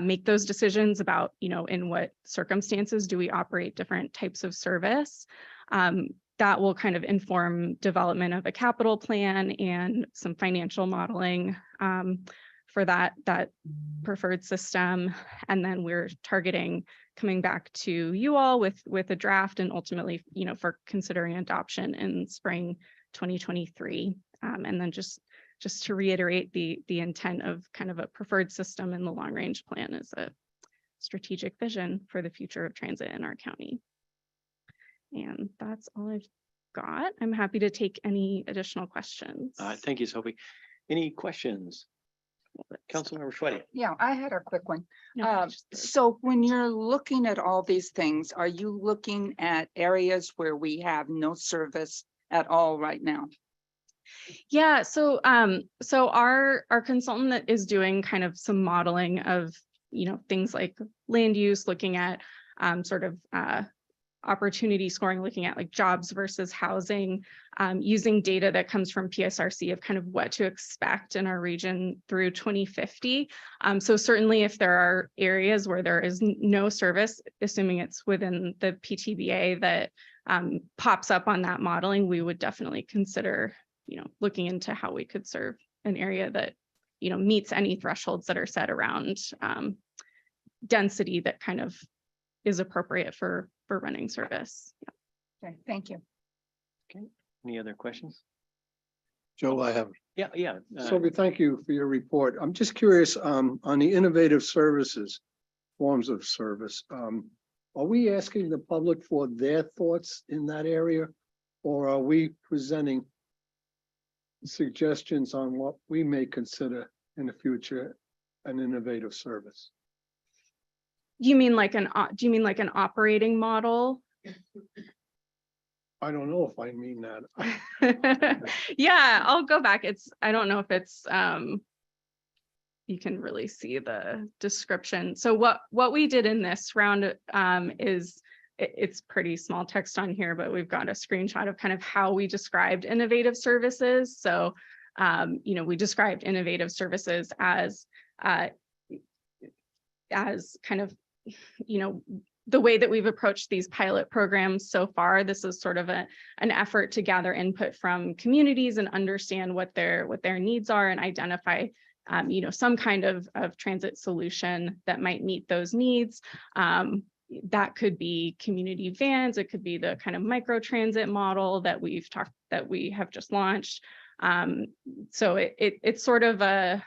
make those decisions about, you know, in what circumstances do we operate different types of service. That will kind of inform development of a capital plan and some financial modeling for that preferred system. And then we're targeting coming back to you all with a draft and ultimately, you know, for considering adoption in spring 2023. And then just to reiterate, the intent of kind of a preferred system in the long range plan is a strategic vision for the future of transit in our county. And that's all I've got. I'm happy to take any additional questions. Thank you, Sophie. Any questions? Councilmember Schweddy. Yeah, I had a quick one. No, So when you're looking at all these things, are you looking at areas where we have no service at all right now? Yeah, so our consultant that is doing kind of some modeling of, you know, things like land use, looking at sort of opportunity scoring, looking at like jobs versus housing, using data that comes from PSRC of kind of what to expect in our region through 2050. So certainly if there are areas where there is no service, assuming it's within the PTBA that pops up on that modeling, we would definitely consider, you know, looking into how we could serve an area that, you know, meets any thresholds that are set around density that kind of is appropriate for running service. Okay, thank you. Okay, any other questions? Joe, I have. Yeah. Sophie, thank you for your report. I'm just curious, on the innovative services, forms of service, are we asking the public for their thoughts in that area? Or are we presenting suggestions on what we may consider in the future an innovative service? Do you mean like an operating model? I don't know if I mean that. Yeah, I'll go back. I don't know if it's you can really see the description. So what we did in this round is it's pretty small text on here, but we've got a screenshot of kind of how we described innovative services. So you know, we described innovative services as kind of, you know, the way that we've approached these pilot programs so far. This is sort of an effort to gather input from communities and understand what their needs are and identify you know, some kind of transit solution that might meet those needs. That could be community vans, it could be the kind of micro transit model that we have just launched. So it's sort of a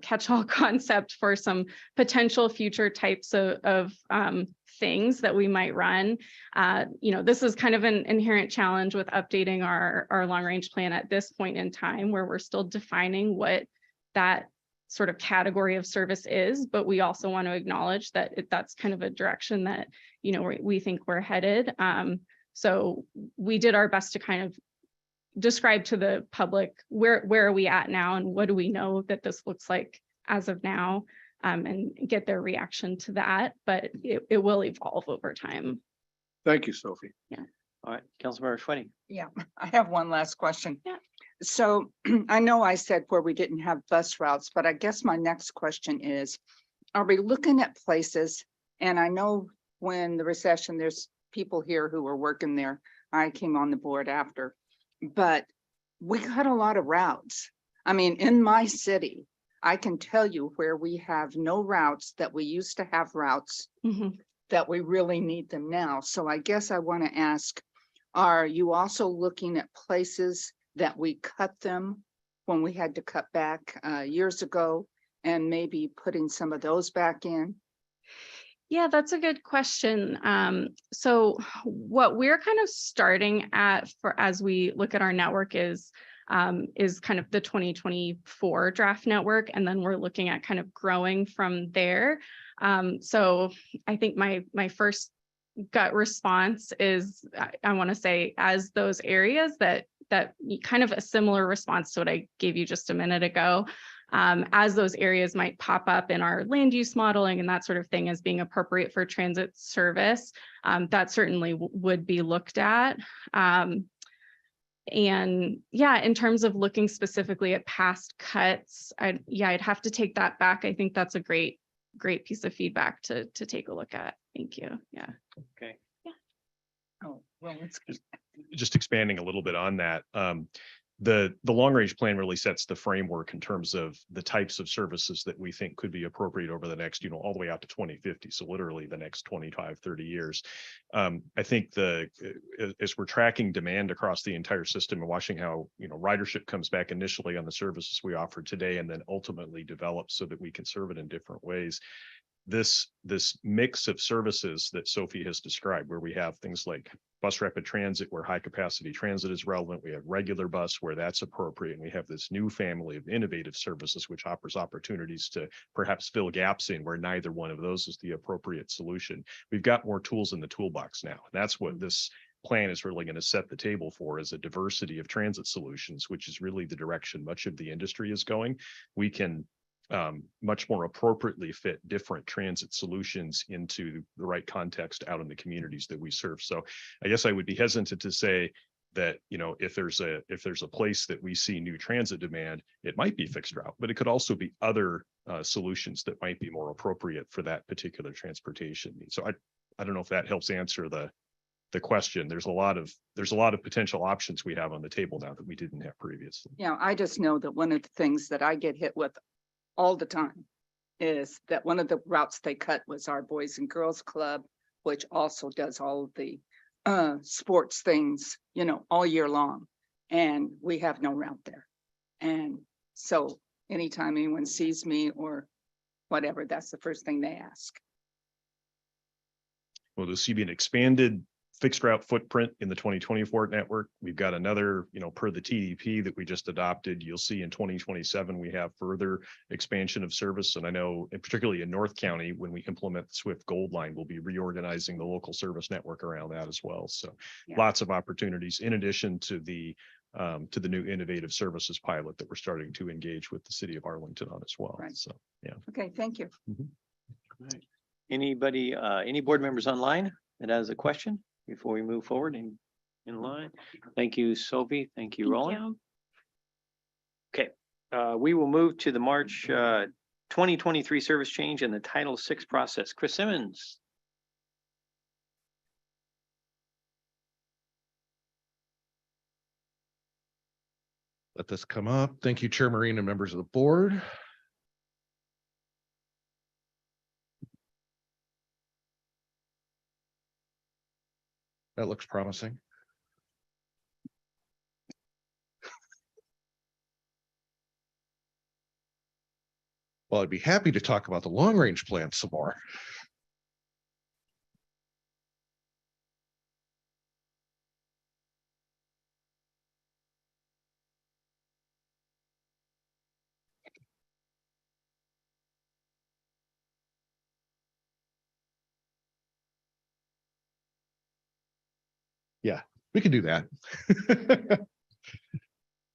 catch-all concept for some potential future types of things that we might run. This is kind of an inherent challenge with updating our long-range plan at this point in time, where we're still defining what that sort of category of service is, but we also want to acknowledge that that's kind of a direction that, we think we're headed. So we did our best to kind of describe to the public where are we at now and what do we know that this looks like as of now, and get their reaction to that, but it will evolve over time. Thank you, Sophie. All right, Councilmember Schwedding. Yeah, I have one last question. Yeah. So I know I said where we didn't have bus routes, but I guess my next question is, are we looking at places? And I know when the recession, there's people here who were working there. I came on the board after, but we got a lot of routes. I mean, in my city, I can tell you where we have no routes that we used to have routes that we really need them now. So I guess I want to ask, are you also looking at places that we cut them when we had to cut back years ago and maybe putting some of those back in? Yeah, that's a good question. So what we're kind of starting at for as we look at our network is kind of the 2024 draft network, and then we're looking at kind of growing from there. So I think my first gut response is I want to say, as those areas that kind of a similar response to what I gave you just a minute ago, as those areas might pop up in our land use modeling and that sort of thing as being appropriate for transit service, that certainly would be looked at. And yeah, in terms of looking specifically at past cuts, I'd have to take that back. I think that's a great piece of feedback to take a look at. Thank you. Yeah. Okay. Yeah. Oh, well, it's Just expanding a little bit on that. The long range plan really sets the framework in terms of the types of services that we think could be appropriate over the next, all the way out to 2050. So literally the next 25, 30 years. I think as we're tracking demand across the entire system and watching how, ridership comes back initially on the services we offer today and then ultimately develops so that we can serve it in different ways. This mix of services that Sophie has described, where we have things like bus rapid transit, where high capacity transit is relevant, we have regular bus where that's appropriate, and we have this new family of innovative services which offers opportunities to perhaps fill gaps in where neither one of those is the appropriate solution. We've got more tools in the toolbox now. That's what this plan is really going to set the table for, is a diversity of transit solutions, which is really the direction much of the industry is going. We can much more appropriately fit different transit solutions into the right context out in the communities that we serve. So I guess I would be hesitant to say that, if there's a place that we see new transit demand, it might be fixed route, but it could also be other solutions that might be more appropriate for that particular transportation need. So I don't know if that helps answer the question. There's a lot of potential options we have on the table now that we didn't have previously. Yeah, I just know that one of the things that I get hit with all the time is that one of the routes they cut was our Boys and Girls Club, which also does all of the sports things, all year long. And we have no route there. And so anytime anyone sees me or whatever, that's the first thing they ask. Well, there'll be an expanded fixed route footprint in the 2024 network. We've got another, per the TDP that we just adopted, you'll see in 2027, we have further expansion of service. And I know, and particularly in North County, when we implement the Swift Gold Line, we'll be reorganizing the local service network around that as well. So lots of opportunities in addition to the new innovative services pilot that we're starting to engage with the city of Arlington on as well. Right. So, yeah. Okay, thank you. Right. Anybody, any board members online that has a question before we move forward in line? Thank you, Sophie. Thank you, Roland. Okay, we will move to the March 2023 service change in the Title VI process. Chris Simmons. Let this come up. Thank you, Chair Marine and members of the board. That looks promising. Well, I'd be happy to talk about the long-range plan some more. Yeah, we can do that.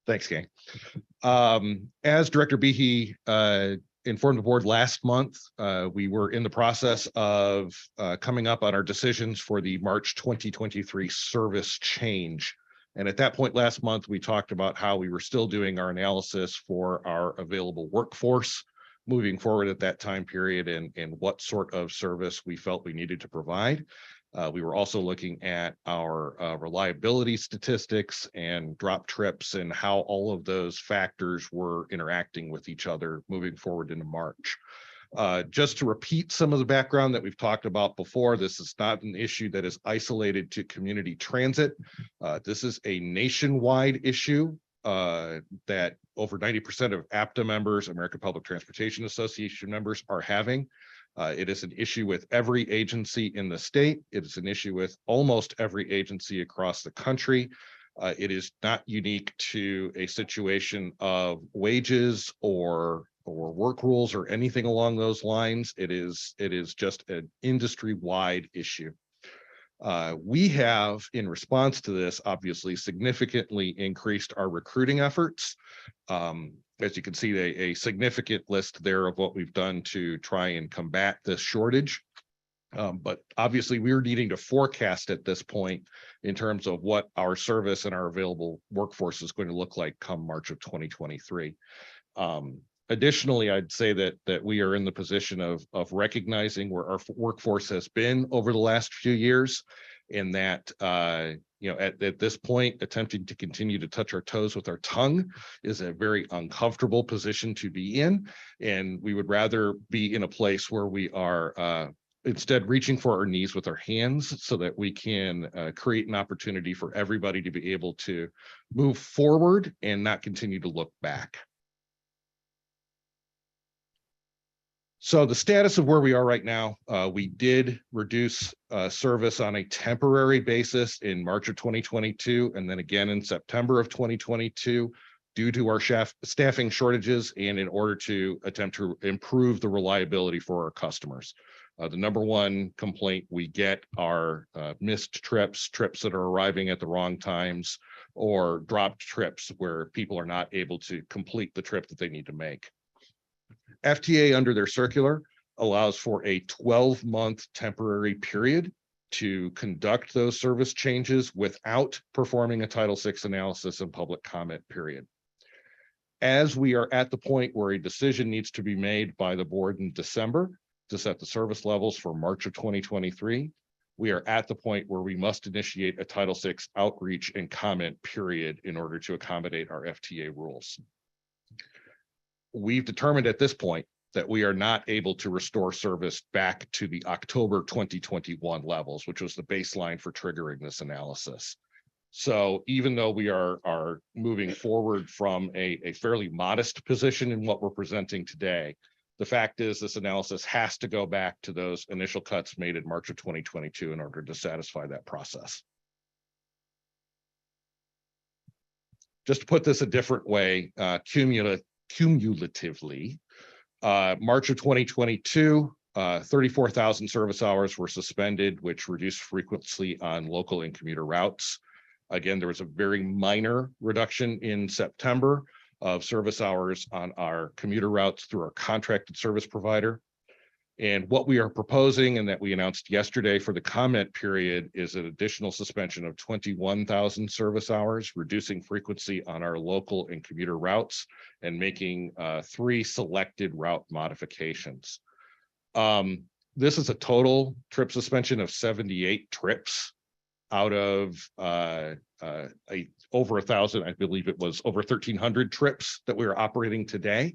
Thanks, gang. As Director Behe informed the board last month, we were in the process of coming up on our decisions for the March 2023 service change. And at that point last month, we talked about how we were still doing our analysis for our available workforce moving forward at that time period and what sort of service we felt we needed to provide. We were also looking at our reliability statistics and drop trips and how all of those factors were interacting with each other moving forward into March. Just to repeat some of the background that we've talked about before, this is not an issue that is isolated to community transit. This is a nationwide issue that over 90% of APTA members, American Public Transportation Association members, are having. It is an issue with every agency in the state. It is an issue with almost every agency across the country. It is not unique to a situation of wages or work rules or anything along those lines. It is just an industry-wide issue. We have, in response to this, obviously significantly increased our recruiting efforts. As you can see, a significant list there of what we've done to try and combat this shortage. But obviously we're needing to forecast at this point in terms of what our service and our available workforce is going to look like come March of 2023. Additionally, I'd say that we are in the position of recognizing where our workforce has been over the last few years, and that at this point, attempting to continue to touch our toes with our tongue is a very uncomfortable position to be in, and we would rather be in a place where we are instead reaching for our knees with our hands so that we can create an opportunity for everybody to be able to move forward and not continue to look back. So the status of where we are right now, we did reduce service on a temporary basis in March of 2022, and then again in September of 2022, due to our staffing shortages and in order to attempt to improve the reliability for our customers. The number one complaint we get are missed trips that are arriving at the wrong times, or dropped trips where people are not able to complete the trip that they need to make. FTA under their circular allows for a 12-month temporary period to conduct those service changes without performing a Title VI analysis and public comment period. As we are at the point where a decision needs to be made by the board in December to set the service levels for March of 2023, we are at the point where we must initiate a Title VI outreach and comment period in order to accommodate our FTA rules. We've determined at this point that we are not able to restore service back to the October 2021 levels, which was the baseline for triggering this analysis. So even though we are moving forward from a fairly modest position in what we're presenting today, the fact is this analysis has to go back to those initial cuts made in March of 2022 in order to satisfy that process. Just to put this a different way, cumulatively, March of 2022, 34,000 service hours were suspended, which reduced frequency on local and commuter routes. Again, there was a very minor reduction in September of service hours on our commuter routes through our contracted service provider. And what we are proposing, and that we announced yesterday for the comment period, is an additional suspension of 21,000 service hours, reducing frequency on our local and commuter routes, and making 3 selected route modifications. This is a total trip suspension of 78 trips out of over 1,000, I believe it was over 1,300 trips that we are operating today.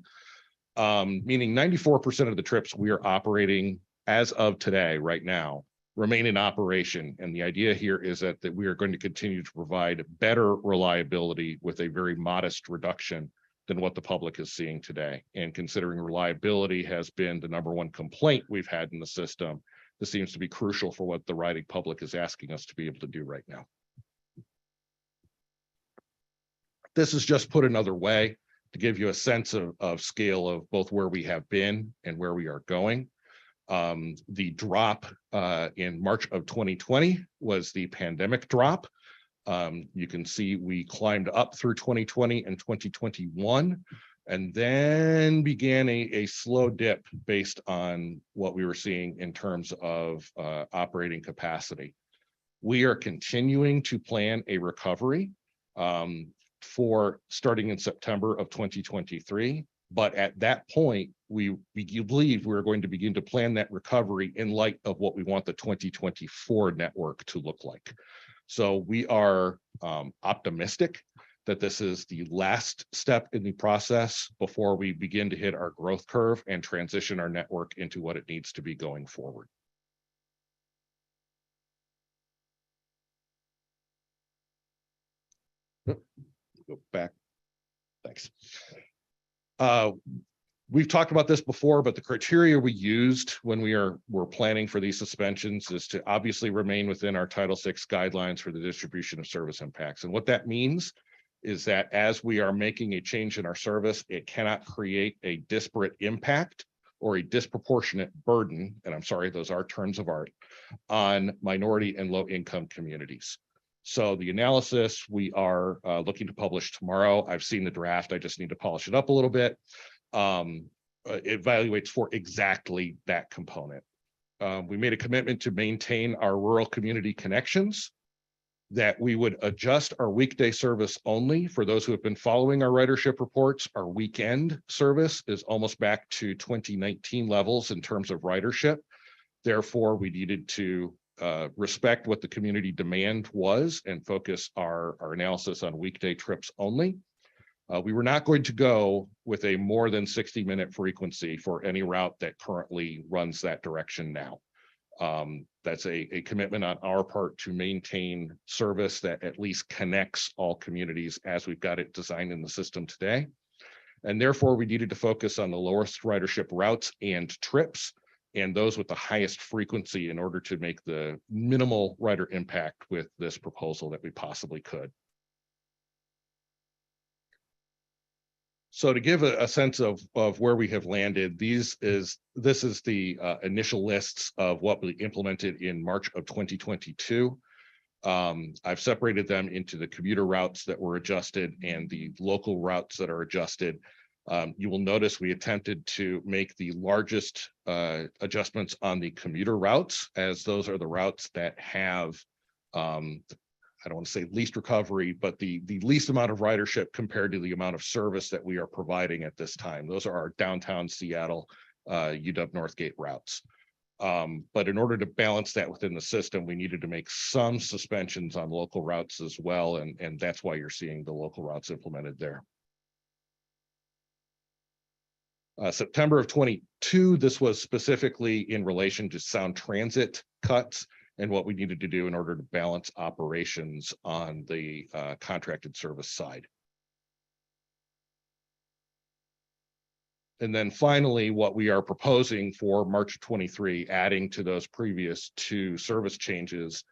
Meaning 94% of the trips we are operating as of today, right now, remain in operation. And the idea here is that we are going to continue to provide better reliability with a very modest reduction than what the public is seeing today. And considering reliability has been the #1 complaint we've had in the system, this seems to be crucial for what the riding public is asking us to be able to do right now. This is just put another way to give you a sense of scale of both where we have been and where we are going. The drop in March of 2020 was the pandemic drop. You can see we climbed up through 2020 and 2021, and then began a slow dip based on what we were seeing in terms of operating capacity. We are continuing to plan a recovery for starting in September of 2023. But at that point, we believe we're going to begin to plan that recovery in light of what we want the 2024 network to look like. So we are optimistic that this is the last step in the process before we begin to hit our growth curve and transition our network into what it needs to be going forward. Go back. Thanks. We've talked about this before, but the criteria we used when we're planning for these suspensions is to obviously remain within our Title VI guidelines for the distribution of service impacts. And what that means is that as we are making a change in our service, it cannot create a disparate impact or a disproportionate burden, and I'm sorry, those are terms of art, on minority and low income communities. So the analysis we are looking to publish tomorrow, I've seen the draft, I just need to polish it up a little bit. It evaluates for exactly that component. We made a commitment to maintain our rural community connections, that we would adjust our weekday service only. For those who have been following our ridership reports, our weekend service is almost back to 2019 levels in terms of ridership. Therefore, we needed to respect what the community demand was and focus our analysis on weekday trips only. We were not going to go with a more than 60-minute frequency for any route that currently runs that direction now. That's a commitment on our part to maintain service that at least connects all communities as we've got it designed in the system today. And therefore, we needed to focus on the lowest ridership routes and trips, and those with the highest frequency in order to make the minimal rider impact with this proposal that we possibly could. So to give a sense of where we have landed, this is the initial lists of what we implemented in March of 2022. I've separated them into the commuter routes that were adjusted and the local routes that are adjusted. You will notice we attempted to make the largest adjustments on the commuter routes, as those are the routes that have, I don't want to say least recovery, but the least amount of ridership compared to the amount of service that we are providing at this time. Those are our downtown Seattle, UW Northgate routes. But in order to balance that within the system, we needed to make some suspensions on local routes as well. And that's why you're seeing the local routes implemented there. September of 22, this was specifically in relation to Sound Transit cuts and what we needed to do in order to balance operations on the contracted service side. And then finally, what we are proposing for March 23, adding to those previous two service changes,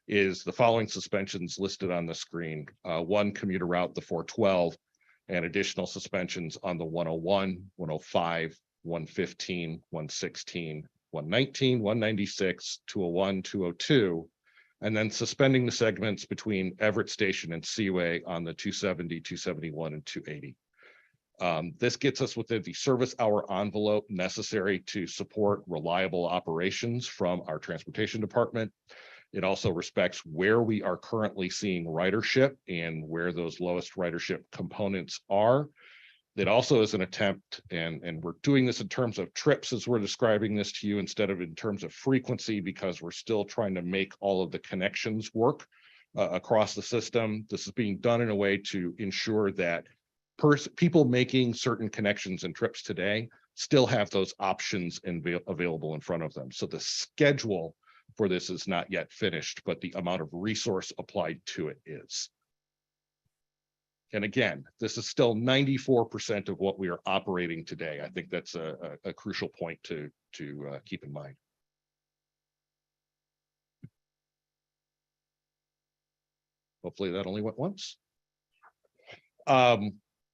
is the following suspensions listed on the screen. One commuter route, the 412, and additional suspensions on the 101, 105, 115, 116, 119, 196, 201, 202, and then suspending the segments between Everett Station and Seaway on the 270, 271, and 280. This gets us within the service hour envelope necessary to support reliable operations from our transportation department. It also respects where we are currently seeing ridership and where those lowest ridership components are. It also is an attempt, and we're doing this in terms of trips as we're describing this to you instead of in terms of frequency, because we're still trying to make all of the connections work across the system. This is being done in a way to ensure that people making certain connections and trips today still have those options available in front of them. So the schedule for this is not yet finished, but the amount of resource applied to it is. And again, this is still 94% of what we are operating today. I think that's a crucial point to keep in mind. Hopefully that only went once.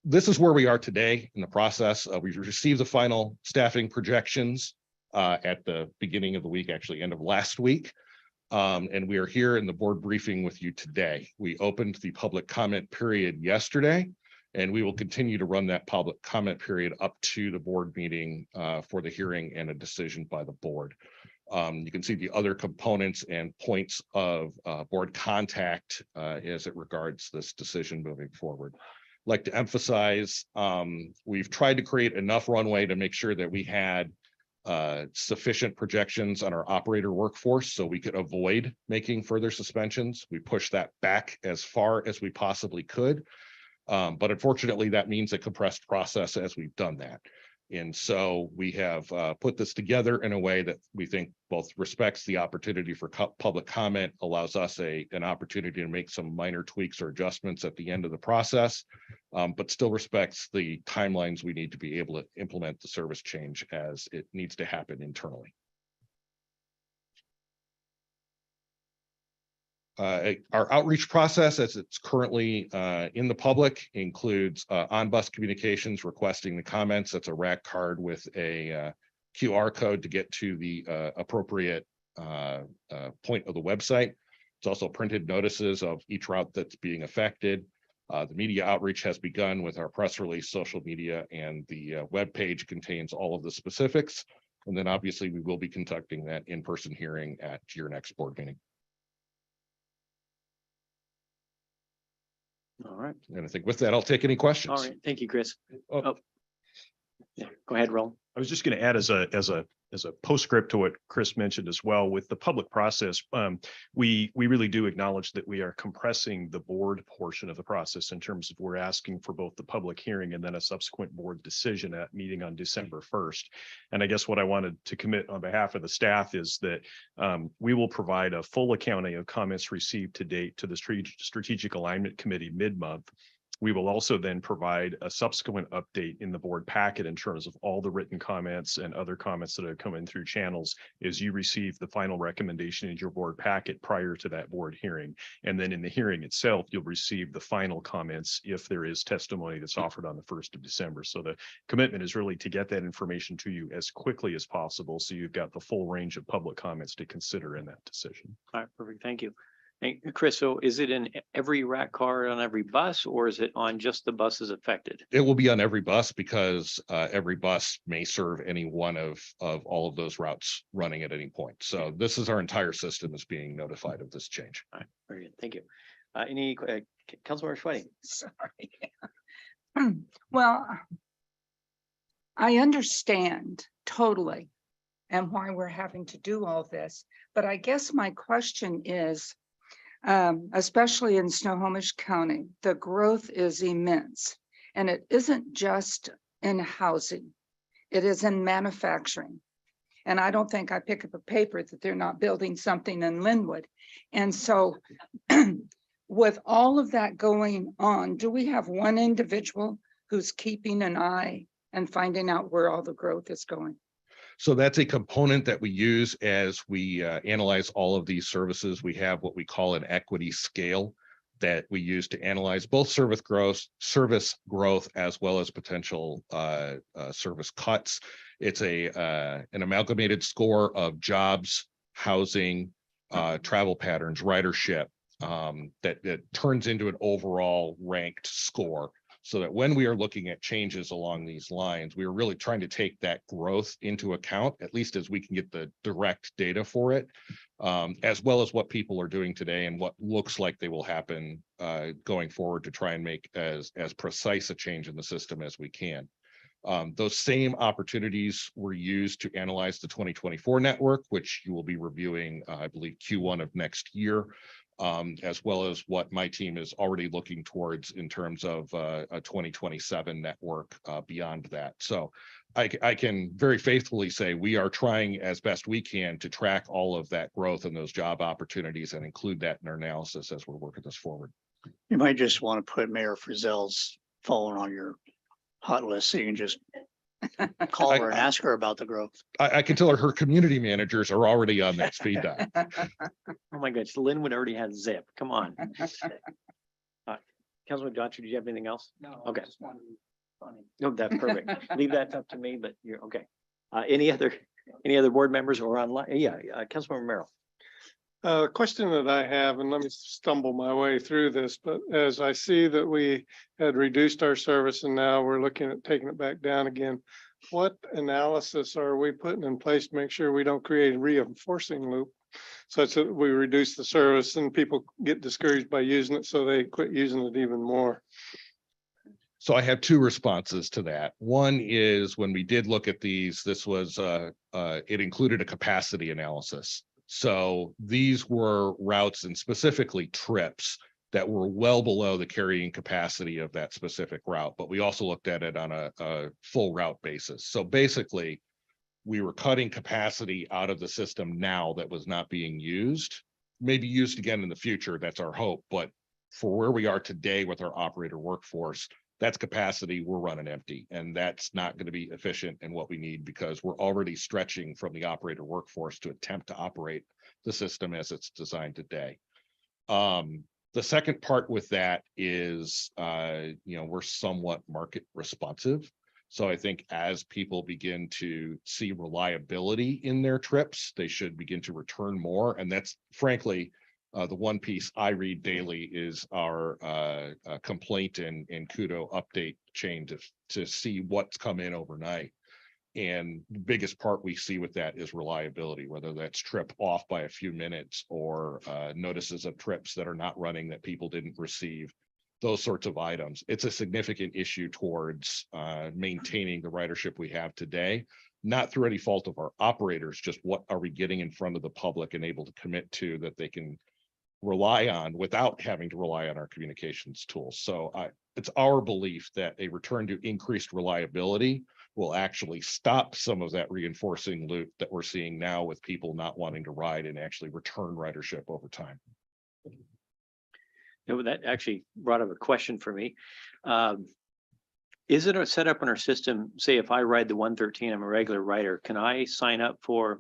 This is where we are today in the process. We've received the final staffing projections at the beginning of the week, actually end of last week. And we are here in the board briefing with you today. We opened the public comment period yesterday, and we will continue to run that public comment period up to the board meeting for the hearing and a decision by the board. You can see the other components and points of board contact as it regards this decision moving forward. I'd like to emphasize, we've tried to create enough runway to make sure that we had sufficient projections on our operator workforce so we could avoid making further suspensions. We pushed that back as far as we possibly could. But unfortunately, that means a compressed process as we've done that. And so we have put this together in a way that we think both respects the opportunity for public comment, allows us an opportunity to make some minor tweaks or adjustments at the end of the process, but still respects the timelines we need to be able to implement the service change as it needs to happen internally. Our outreach process as it's currently in the public includes on-bus communications requesting the comments. That's a rack card with a QR code to get to the appropriate point of the website. It's also printed notices of each route that's being affected. The media outreach has begun with our press release, social media, and the web page contains all of the specifics. And then obviously we will be conducting that in-person hearing at your next board meeting. All right. And I think with that, I'll take any questions. All right. Thank you, Chris. Oh. Yeah, go ahead, Roland. I was just going to add as a postscript to what Chris mentioned as well with the public process. We really do acknowledge that we are compressing the board portion of the process in terms of we're asking for both the public hearing and then a subsequent board decision at meeting on December 1st. And I guess what I wanted to commit on behalf of the staff is that we will provide a full accounting of comments received to date to the Strategic Alignment Committee mid-month. We will also then provide a subsequent update in the board packet in terms of all the written comments and other comments that have come in through channels as you receive the final recommendation in your board packet prior to that board hearing. And then in the hearing itself, you'll receive the final comments if there is testimony that's offered on the 1st of December. So the commitment is really to get that information to you as quickly as possible so you've got the full range of public comments to consider in that decision. All right, perfect. Thank you. Hey, Chris, so is it in every rack car on every bus or is it on just the buses affected? It will be on every bus because every bus may serve any one of all of those routes running at any point. So this is our entire system is being notified of this change. All right, very good. Thank you. Any Councilmember Schwedding? Sorry. Well, I understand totally and why we're having to do all this, but I guess my question is, especially in Snohomish County, the growth is immense. And it isn't just in housing, it is in manufacturing. And I don't think I pick up a paper that they're not building something in Linwood. And so with all of that going on, do we have one individual who's keeping an eye and finding out where all the growth is going? So that's a component that we use as we analyze all of these services. We have what we call an equity scale that we use to analyze both service growth as well as potential service cuts. It's an amalgamated score of jobs, housing, travel patterns, ridership that turns into an overall ranked score. So that when we are looking at changes along these lines, we are really trying to take that growth into account, at least as we can get the direct data for it, as well as what people are doing today and what looks like they will happen going forward to try and make as precise a change in the system as we can. Those same opportunities were used to analyze the 2024 network, which you will be reviewing, I believe, Q1 of next year. As well as what my team is already looking towards in terms of a 2027 network beyond that. So I can very faithfully say we are trying as best we can to track all of that growth and those job opportunities and include that in our analysis as we're working this forward. You might just want to put Mayor Frizzell's phone on your hot list so you can just call her and ask her about the growth. I can tell her community managers are already on that speed dial. Oh my gosh, Linwood already has zip. Come on. Councilman Johnson, do you have anything else? No. Okay. No, that's perfect. Leave that up to me, but you're okay. Any other board members or online? Yeah, Councilmember Merrill. Question that I have, and let me stumble my way through this, but as I see that we had reduced our service and now we're looking at taking it back down again, what analysis are we putting in place to make sure we don't create a reinforcing loop such that we reduce the service and people get discouraged by using it, so they quit using it even more? So I have two responses to that. One is when we did look at these, this was it included a capacity analysis. So these were routes and specifically trips that were well below the carrying capacity of that specific route. But we also looked at it on a full route basis. So basically, we were cutting capacity out of the system now that was not being used, maybe used again in the future. That's our hope. But for where we are today with our operator workforce, that's capacity we're running empty, and that's not going to be efficient in what we need because we're already stretching from the operator workforce to attempt to operate the system as it's designed today. The second part with that is, we're somewhat market responsive. So I think as people begin to see reliability in their trips, they should begin to return more. And that's frankly, the one piece I read daily is our complaint and kudo update chain to see what's come in overnight. And the biggest part we see with that is reliability, whether that's trip off by a few minutes or notices of trips that are not running that people didn't receive, those sorts of items. It's a significant issue towards maintaining the ridership we have today, not through any fault of our operators, just what are we getting in front of the public and able to commit to that they can rely on without having to rely on our communications tools. So it's our belief that a return to increased reliability will actually stop some of that reinforcing loop that we're seeing now with people not wanting to ride and actually return ridership over time. No, that actually brought up a question for me. Is it a setup in our system? Say if I ride the 113, I'm a regular rider, can I sign up for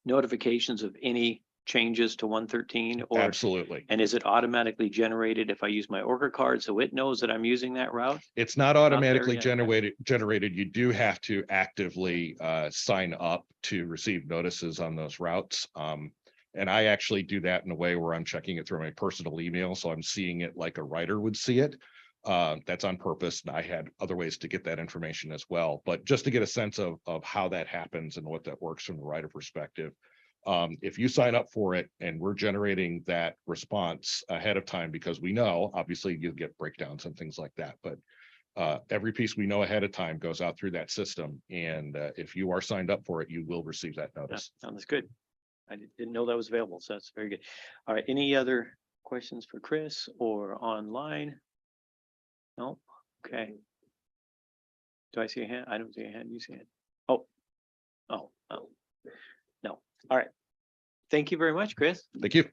notifications of any changes to 113? Or absolutely. And is it automatically generated if I use my Orca card so it knows that I'm using that route? It's not automatically yet. generated. You do have to actively sign up to receive notices on those routes. And I actually do that in a way where I'm checking it through my personal email. So I'm seeing it like a writer would see it. That's on purpose. And I had other ways to get that information as well. But just to get a sense of how that happens and what that works from the writer perspective. If you sign up for it and we're generating that response ahead of time, because we know, obviously you get breakdowns and things like that, but every piece we know ahead of time goes out through that system. And if you are signed up for it, you will receive that notice. Sounds good. I didn't know that was available, so that's very good. All right, any other questions for Chris or online? No? Okay. Do I see a hand? I don't see a hand. You see a hand? Oh. No. All right. Thank you very much, Chris. Thank you.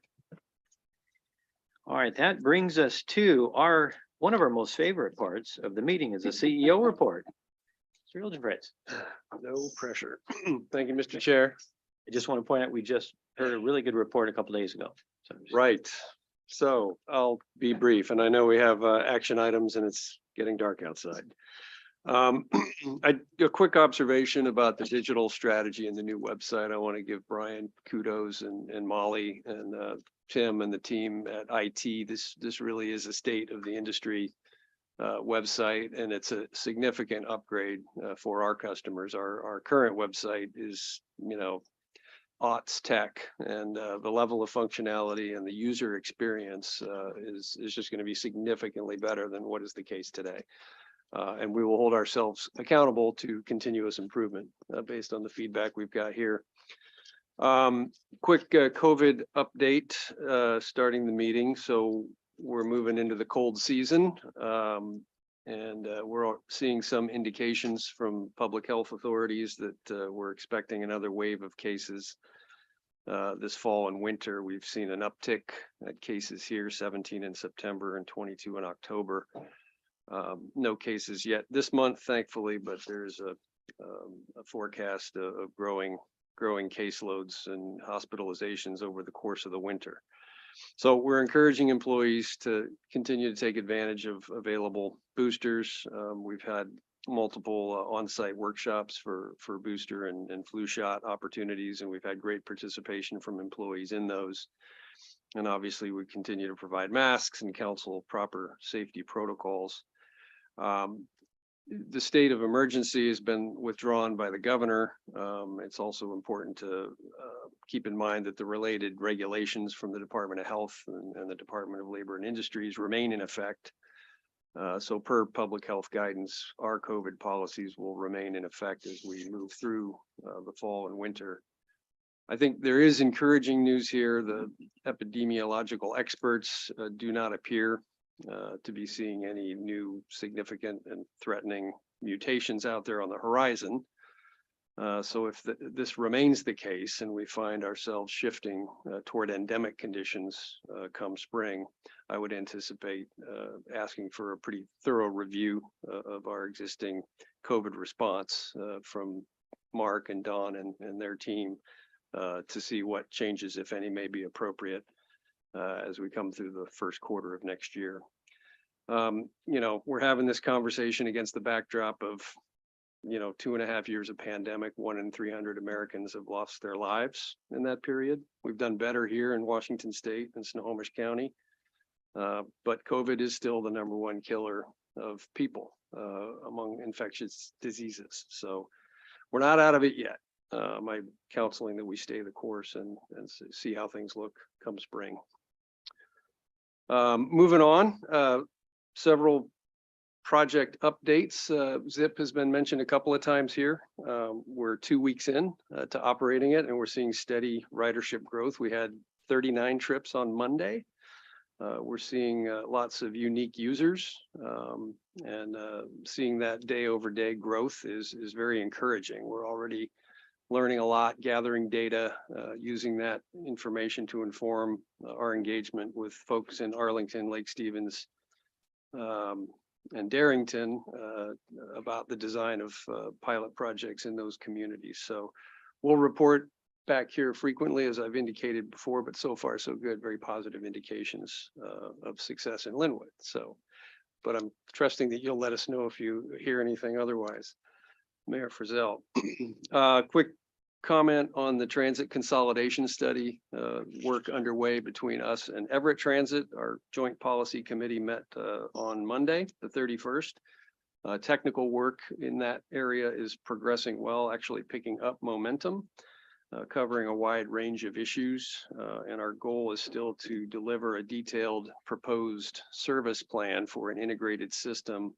All right, that brings us to one of our most favorite parts of the meeting is the CEO report. Mr. Hilgenfritz. No pressure. Thank you, Mr. Chair. I just want to point out, we just heard a really good report a couple days ago. Right. So I'll be brief, and I know we have action items and it's getting dark outside. A quick observation about the digital strategy and the new website. I want to give Brian kudos and Molly and Tim and the team at IT. This really is a state of the industry website, and it's a significant upgrade for our customers. Our current website is, aughts tech, and the level of functionality and the user experience is just going to be significantly better than what is the case today. And we will hold ourselves accountable to continuous improvement based on the feedback we've got here. Quick COVID update starting the meeting. So we're moving into the cold season, and we're seeing some indications from public health authorities that we're expecting another wave of cases this fall and winter. We've seen an uptick at cases here, 17 in September and 22 in October. No cases yet this month, thankfully, but there's a forecast of growing caseloads and hospitalizations over the course of the winter. So we're encouraging employees to continue to take advantage of available boosters. We've had multiple on-site workshops for booster and flu shot opportunities, and we've had great participation from employees in those. And obviously, we continue to provide masks and counsel proper safety protocols. The state of emergency has been withdrawn by the governor. It's also important to keep in mind that the related regulations from the Department of Health and the Department of Labor and Industries remain in effect. So per public health guidance, our COVID policies will remain in effect as we move through the fall and winter. I think there is encouraging news here. The epidemiological experts do not appear to be seeing any new significant and threatening mutations out there on the horizon. So if this remains the case and we find ourselves shifting toward endemic conditions come spring, I would anticipate asking for a pretty thorough review of our existing COVID response from Mark and Don and their team to see what changes, if any, may be appropriate as we come through the first quarter of next year. You know, we're having this conversation against the backdrop of 2.5 years of pandemic. 1 in 300 Americans have lost their lives in that period. We've done better here in Washington State and Snohomish County, but COVID is still the #1 killer of people among infectious diseases. So we're not out of it yet. My counseling that we stay the course and see how things look come spring. Moving on, several project updates. ZIP has been mentioned a couple of times here. We're 2 weeks in to operating it, and we're seeing steady ridership growth. We had 39 trips on Monday. We're seeing lots of unique users, and seeing that day over day growth is very encouraging. We're already learning a lot, gathering data, using that information to inform our engagement with folks in Arlington, Lake Stevens, and Darrington about the design of pilot projects in those communities. So we'll report back here frequently, as I've indicated before, but so far so good, very positive indications of success in Linwood. So, but I'm trusting that you'll let us know if you hear anything otherwise. Mayor Frizzell, quick comment on the transit consolidation study work underway between us and Everett Transit. Our joint policy committee met on Monday, the 31st. Technical work in that area is progressing well, actually picking up momentum, covering a wide range of issues. And our goal is still to deliver a detailed proposed service plan for an integrated system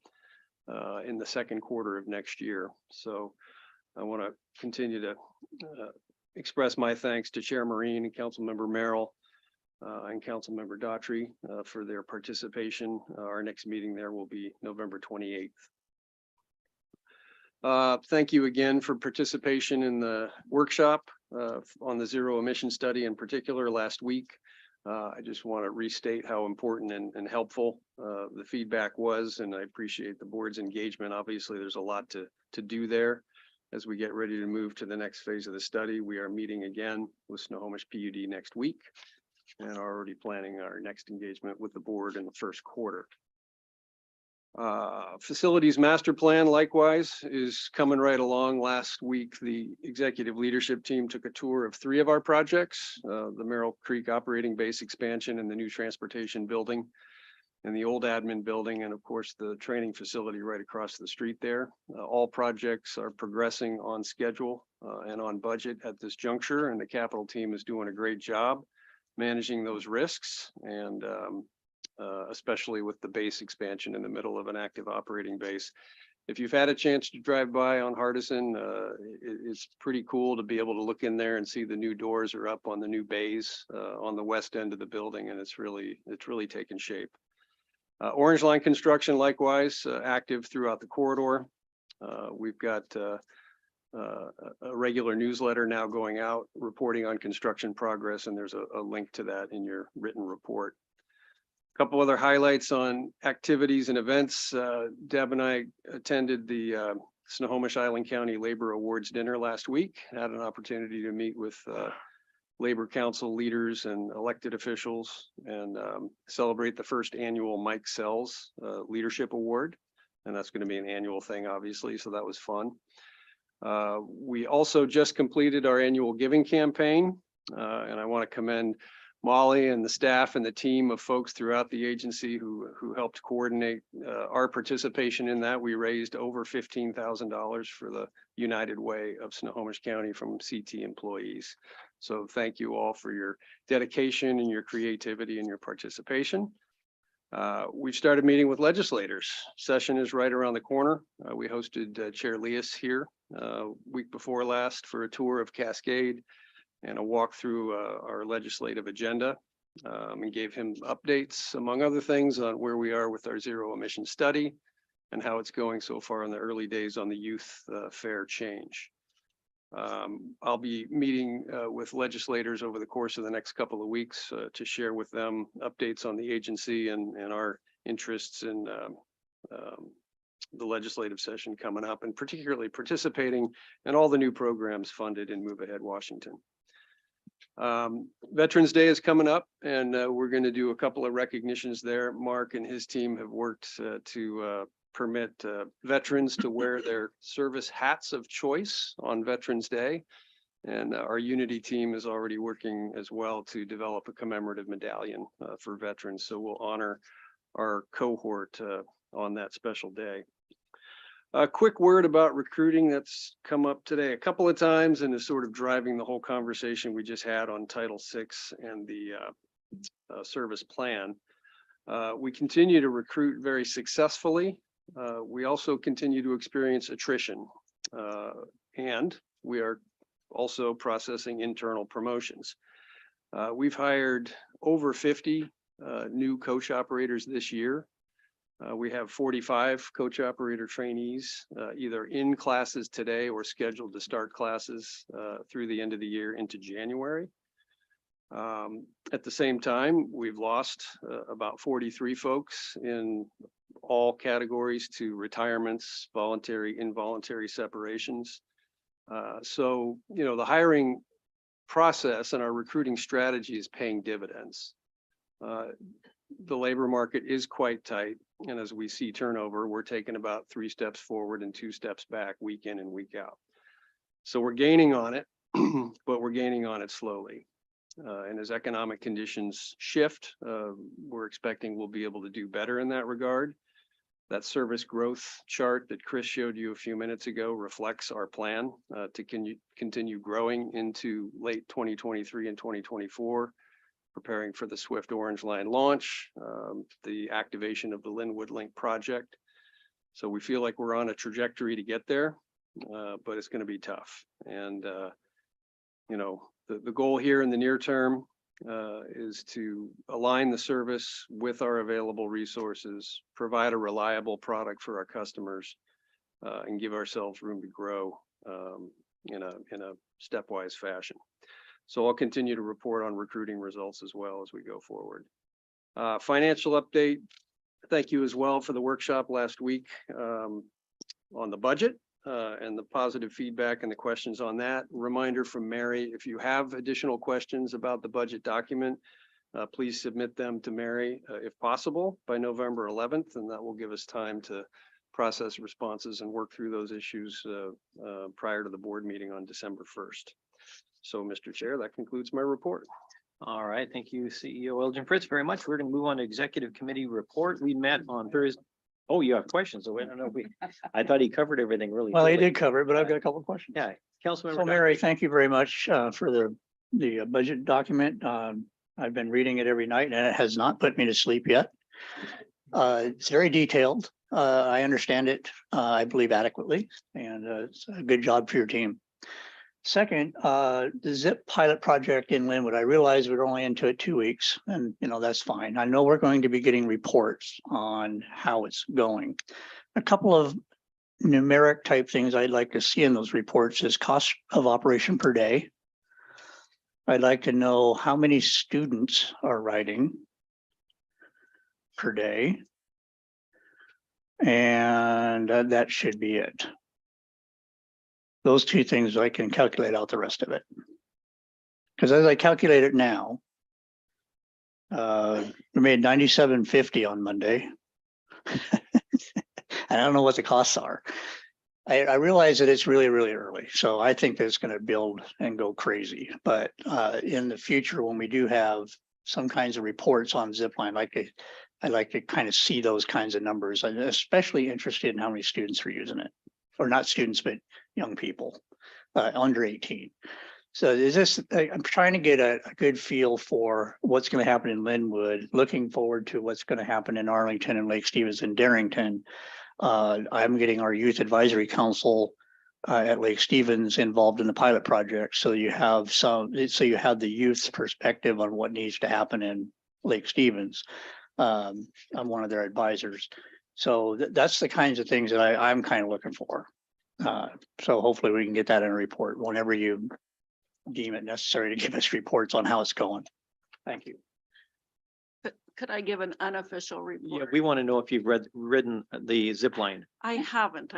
in the second quarter of next year. So I want to continue to express my thanks to Chair Marine and Councilmember Merrill and Councilmember Daughtry for their participation. Our next meeting there will be November 28th. Thank you again for participation in the workshop on the zero emission study in particular last week. I just want to restate how important and helpful the feedback was, and I appreciate the board's engagement. Obviously, there's a lot to do there. As we get ready to move to the next phase of the study, we are meeting again with Snohomish PUD next week and are already planning our next engagement with the board in the first quarter. Facilities master plan likewise is coming right along. Last week, the executive leadership team took a tour of 3 of our projects, the Merrill Creek operating base expansion and the new transportation building and the old admin building, and of course the training facility right across the street there. All projects are progressing on schedule and on budget at this juncture, and the capital team is doing a great job managing those risks, and especially with the base expansion in the middle of an active operating base. If you've had a chance to drive by on Hardison, it's pretty cool to be able to look in there and see the new doors are up on the new bays on the west end of the building, and it's really taken shape. Orange Line construction likewise active throughout the corridor. We've got a regular newsletter now going out reporting on construction progress, and there's a link to that in your written report. A couple other highlights on activities and events. Deb and I attended the Snohomish Island County Labor Awards dinner last week. Had an opportunity to meet with Labor Council leaders and elected officials and celebrate the first annual Mike Sells Leadership Award. And that's going to be an annual thing, obviously, so that was fun. We also just completed our annual giving campaign, and I want to commend Molly and the staff and the team of folks throughout the agency who helped coordinate our participation in that. We raised over $15,000 for the United Way of Snohomish County from CT employees. So thank you all for your dedication and your creativity and your participation. We've started meeting with legislators. Session is right around the corner. We hosted Chair Leas here week before last for a tour of Cascade and a walk through our legislative agenda, and gave him updates, among other things, on where we are with our zero emission study and how it's going so far in the early days on the youth fare change. I'll be meeting with legislators over the course of the next couple of weeks to share with them updates on the agency and our interests in the legislative session coming up, and particularly participating in all the new programs funded in Move Ahead Washington. Veterans Day is coming up, and we're going to do a couple of recognitions there. Mark and his team have worked to permit veterans to wear their service hats of choice on Veterans Day. And our Unity team is already working as well to develop a commemorative medallion for veterans. So we'll honor our cohort on that special day. A quick word about recruiting that's come up today a couple of times and is sort of driving the whole conversation we just had on Title VI and the service plan. We continue to recruit very successfully. We also continue to experience attrition, and we are also processing internal promotions. We've hired over 50 new coach operators this year. We have 45 coach operator trainees either in classes today or scheduled to start classes through the end of the year into January. At the same time, we've lost about 43 folks in all categories to retirements, voluntary, involuntary separations. So, you know, the hiring process and our recruiting strategy is paying dividends. The labor market is quite tight. And as we see turnover, we're taking about 3 steps forward and 2 steps back week in and week out. So we're gaining on it, but we're gaining on it slowly. And as economic conditions shift, we're expecting we'll be able to do better in that regard. That service growth chart that Chris showed you a few minutes ago reflects our plan to continue growing into late 2023 and 2024, preparing for the Swift Orange Line launch, the activation of the Linwood Link project. So we feel like we're on a trajectory to get there, but it's going to be tough. And, you know, the goal here in the near term is to align the service with our available resources, provide a reliable product for our customers, and give ourselves room to grow in a stepwise fashion. So I'll continue to report on recruiting results as well as we go forward. Financial update. Thank you as well for the workshop last week on the budget and the positive feedback and the questions on that. Reminder from Mary, if you have additional questions about the budget document, please submit them to Mary if possible by November 11th, and that will give us time to process responses and work through those issues prior to the board meeting on December 1st. So, Mr. Chair, that concludes my report. All right, thank you, CEO Elgin Fritz, very much. We're going to move on to executive committee report. We met on Thursday. Oh, you have questions? Oh, I don't know. I thought he covered everything really. Well, he fully. did cover it, but I've got a couple of questions. Yeah, Councilmember. So Mary, thank you very much for the budget document. I've been reading it every night and it has not put me to sleep yet. It's very detailed. I understand it, I believe, adequately, and it's a good job for your team. Second, the ZIP pilot project in Linwood, I realize we're only into it 2 weeks, and you know, that's fine. I know we're going to be getting reports on how it's going. A couple of numeric type things I'd like to see in those reports is cost of operation per day. I'd like to know how many students are riding per day. And that should be it. Those two things, I can calculate out the rest of it. Because as I calculate it now, we made $97.50 on Monday. I don't know what the costs are. I realize that it's really, really early. So I think that it's going to build and go crazy. But in the future, when we do have some kinds of reports on Zipline, I'd like to kind of see those kinds of numbers. I'm especially interested in how many students are using it. Or not students, but young people under 18. So is this, I'm trying to get a good feel for what's going to happen in Linwood, looking forward to what's going to happen in Arlington and Lake Stevens and Darrington. I'm getting our youth advisory council at Lake Stevens involved in the pilot project. So you have the youth's perspective on what needs to happen in Lake Stevens. I'm one of their advisors. So that's the kinds of things that I'm kind of looking for. So hopefully we can get that in a report whenever you deem it necessary to give us reports on how it's going. Thank you. Could I give an unofficial report? Yeah, we want to know if you've ridden the zip line. I haven't.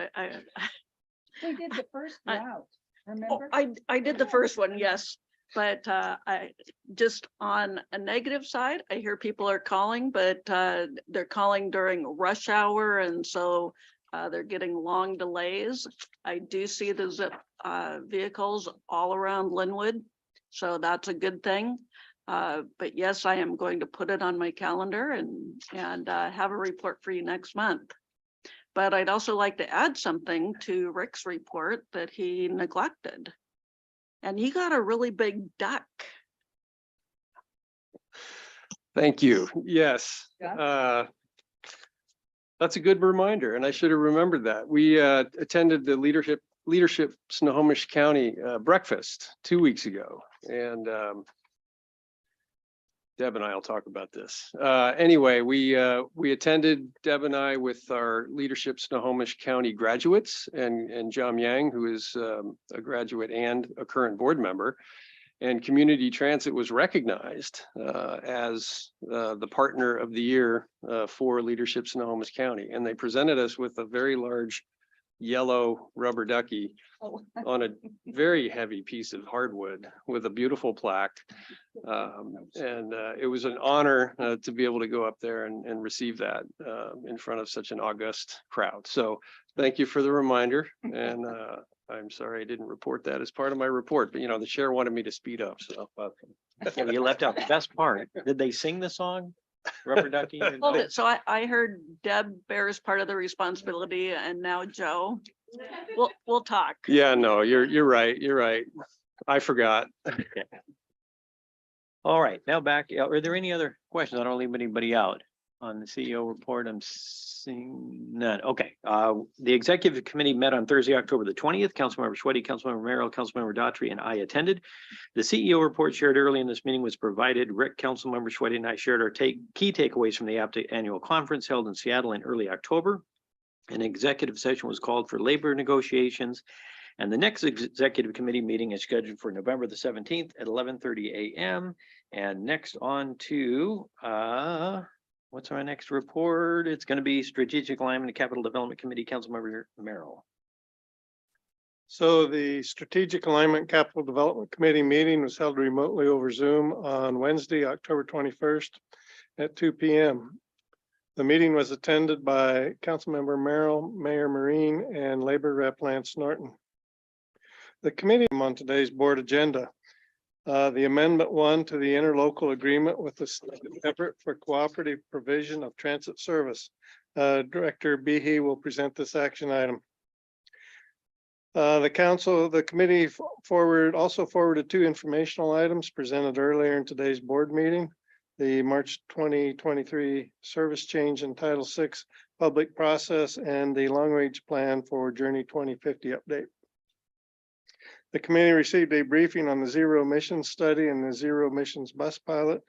We did the first route, Oh, remember? I did the first one, yes. But I just on a negative side, I hear people are calling, but they're calling during rush hour. And so they're getting long delays. I do see the zip vehicles all around Linwood. So that's a good thing. But yes, I am going to put it on my calendar and have a report for you next month. But I'd also like to add something to Rick's report that he neglected. And he got a really big duck. Thank you. Yes. That's a good reminder, and I should have remembered that. We attended the leadership Snohomish County breakfast 2 weeks ago, and Deb and I will talk about this. Anyway, we attended, Deb and I, with our leadership Snohomish County graduates and John Yang, who is a graduate and a current board member. And Community Transit was recognized as the partner of the year for leadership Snohomish County. And they presented us with a very large yellow rubber ducky on a very heavy piece of hardwood with a beautiful plaque. And it was an honor to be able to go up there and receive that in front of such an august crowd. So thank you for the reminder. And I'm sorry I didn't report that as part of my report, but the chair wanted me to speed up, so. Yeah, you left out the best part. Did they sing the song? Rubber Ducky? Hold it. So I heard Deb bears part of the responsibility and now Joe. We'll talk. Yeah, no, you're right. You're right. I forgot. Okay. All right, now back. Are there any other questions? I don't leave anybody out on the CEO report. I'm seeing none. Okay. The executive committee met on Thursday, October the 20th. Councilmember Schwedde, Councilmember Merrill, Councilmember Daughtry, and I attended. The CEO report shared early in this meeting was provided. Rick, Councilmember Schwedde, and I shared our key takeaways from the APTA annual conference held in Seattle in early October. An executive session was called for labor negotiations. And the next executive committee meeting is scheduled for November the 17th at 11:30 a.m. And next on to, what's our next report? It's going to be Strategic Alignment and Capital Development Committee, Councilmember Merrill. So the Strategic Alignment Capital Development Committee meeting was held remotely over Zoom on Wednesday, October 21st at 2 p.m. The meeting was attended by Councilmember Merrill, Mayor Marine, and Labor Rep Lance Norton. The committee on today's board agenda. The Amendment 1 to the interlocal agreement with the effort for cooperative provision of transit service. Director Behe will present this action item. The committee also forwarded 2 informational items presented earlier in today's board meeting. The March 2023 service change in Title VI public process and the long range plan for Journey 2050 update. The committee received a briefing on the zero emissions study and the zero emissions bus pilot.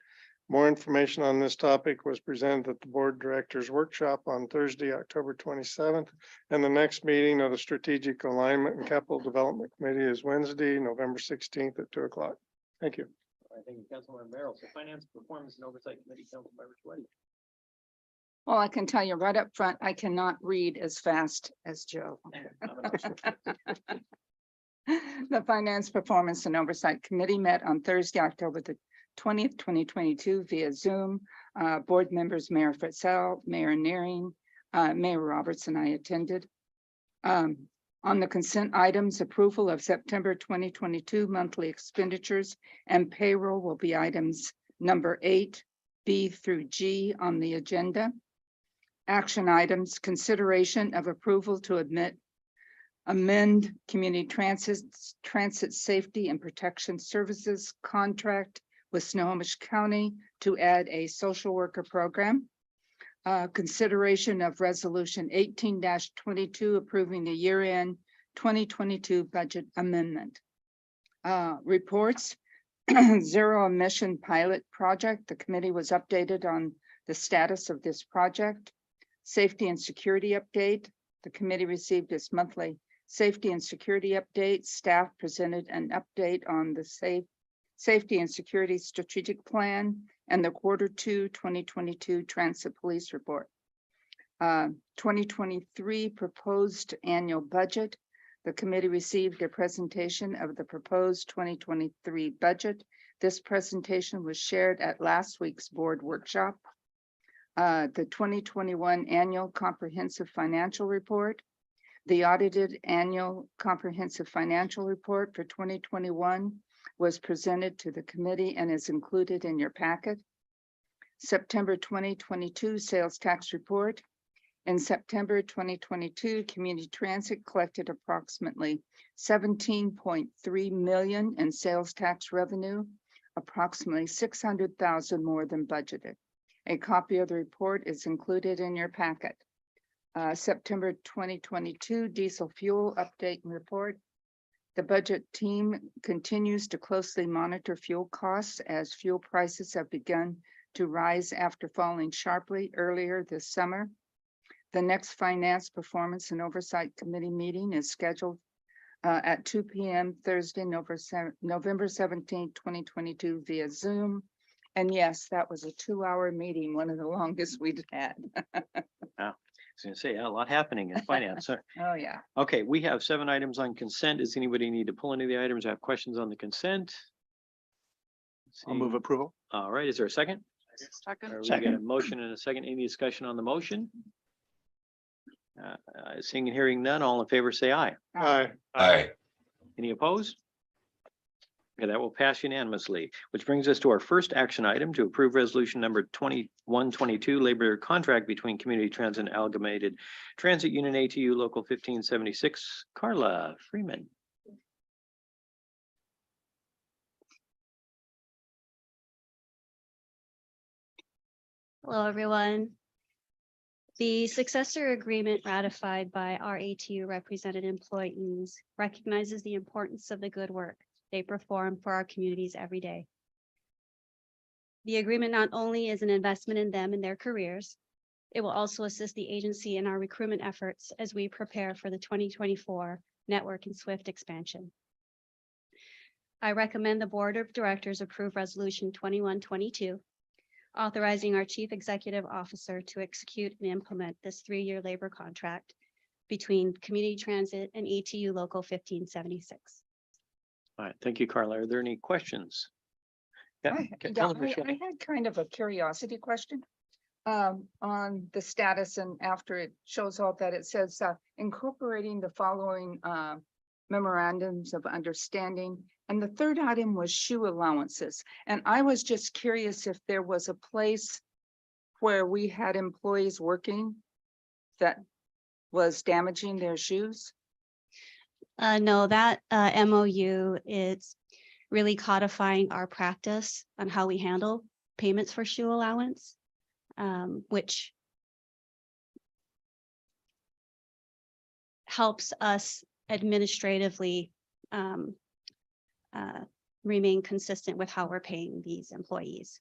More information on this topic was presented at the Board Directors Workshop on Thursday, October 27th. And the next meeting of the Strategic Alignment and Capital Development Committee is Wednesday, November 16th at 2 o'clock. Thank you. I think Councilmember Merrill, so Finance, Performance and Oversight Committee, Councilmember Sweaty. Well, I can tell you right up front, I cannot read as fast as Joe. The Finance, Performance and Oversight Committee met on Thursday, October the 20th, 2022 via Zoom. Board members, Mayor Fritzel, Mayor Nearing, Mayor Roberts and I attended. On the consent items, approval of September 2022 monthly expenditures and payroll will be items number 8, B through G on the agenda. Action items, consideration of approval to amend community transit safety and protection services contract with Snohomish County to add a social worker program. Consideration of resolution 18-22 approving the year-end 2022 budget amendment. Reports, zero emission pilot project. The committee was updated on the status of this project. Safety and security update. The committee received its monthly safety and security update. Staff presented an update on the safety and security strategic plan and the Q2 2022 transit police report. 2023 proposed annual budget. The committee received a presentation of the proposed 2023 budget. This presentation was shared at last week's board workshop. The 2021 annual comprehensive financial report. The audited annual comprehensive financial report for 2021 was presented to the committee and is included in your packet. September 2022 sales tax report. In September 2022, community transit collected approximately 17.3 million in sales tax revenue, approximately 600,000 more than budgeted. A copy of the report is included in your packet. September 2022 diesel fuel update and report. The budget team continues to closely monitor fuel costs as fuel prices have begun to rise after falling sharply earlier this summer. The next Finance, Performance and Oversight Committee meeting is scheduled at 2 p.m. Thursday, November 17th, 2022 via Zoom. And yes, that was a 2-hour meeting, one of the longest we'd had. Wow. I was gonna say, a lot happening in finance. Oh, yeah. Okay, we have 7 items on consent. Does anybody need to pull any of the items or have questions on the consent? I'll move approval. All right, is there a second? Second. We got a motion and a second. Any discussion on the motion? Seeing and hearing none, all in favor say aye. Aye. Aye. Any opposed? Okay, that will pass unanimously, which brings us to our first action item to approve resolution number 2122, labor contract between Community Transit and Amalgamated Transit Union ATU Local 1576. Carla Freeman. Hello, everyone. The successor agreement ratified by our ATU represented employees recognizes the importance of the good work they perform for our communities every day. The agreement not only is an investment in them and their careers, it will also assist the agency in our recruitment efforts as we prepare for the 2024 network and SWIFT expansion. I recommend the Board of Directors approve Resolution 2122, authorizing our Chief Executive Officer to execute and implement this 3-year labor contract between Community Transit and ATU Local 1576. All right, thank you, Carla. Are there any questions? Yeah, I had kind of a curiosity question on the status, and after it shows all that, it says incorporating the following memorandums of understanding. And the third item was shoe allowances. And I was just curious if there was a place where we had employees working that was damaging their shoes. No, that MOU is really codifying our practice on how we handle payments for shoe allowance, which helps us administratively remain consistent with how we're paying these employees.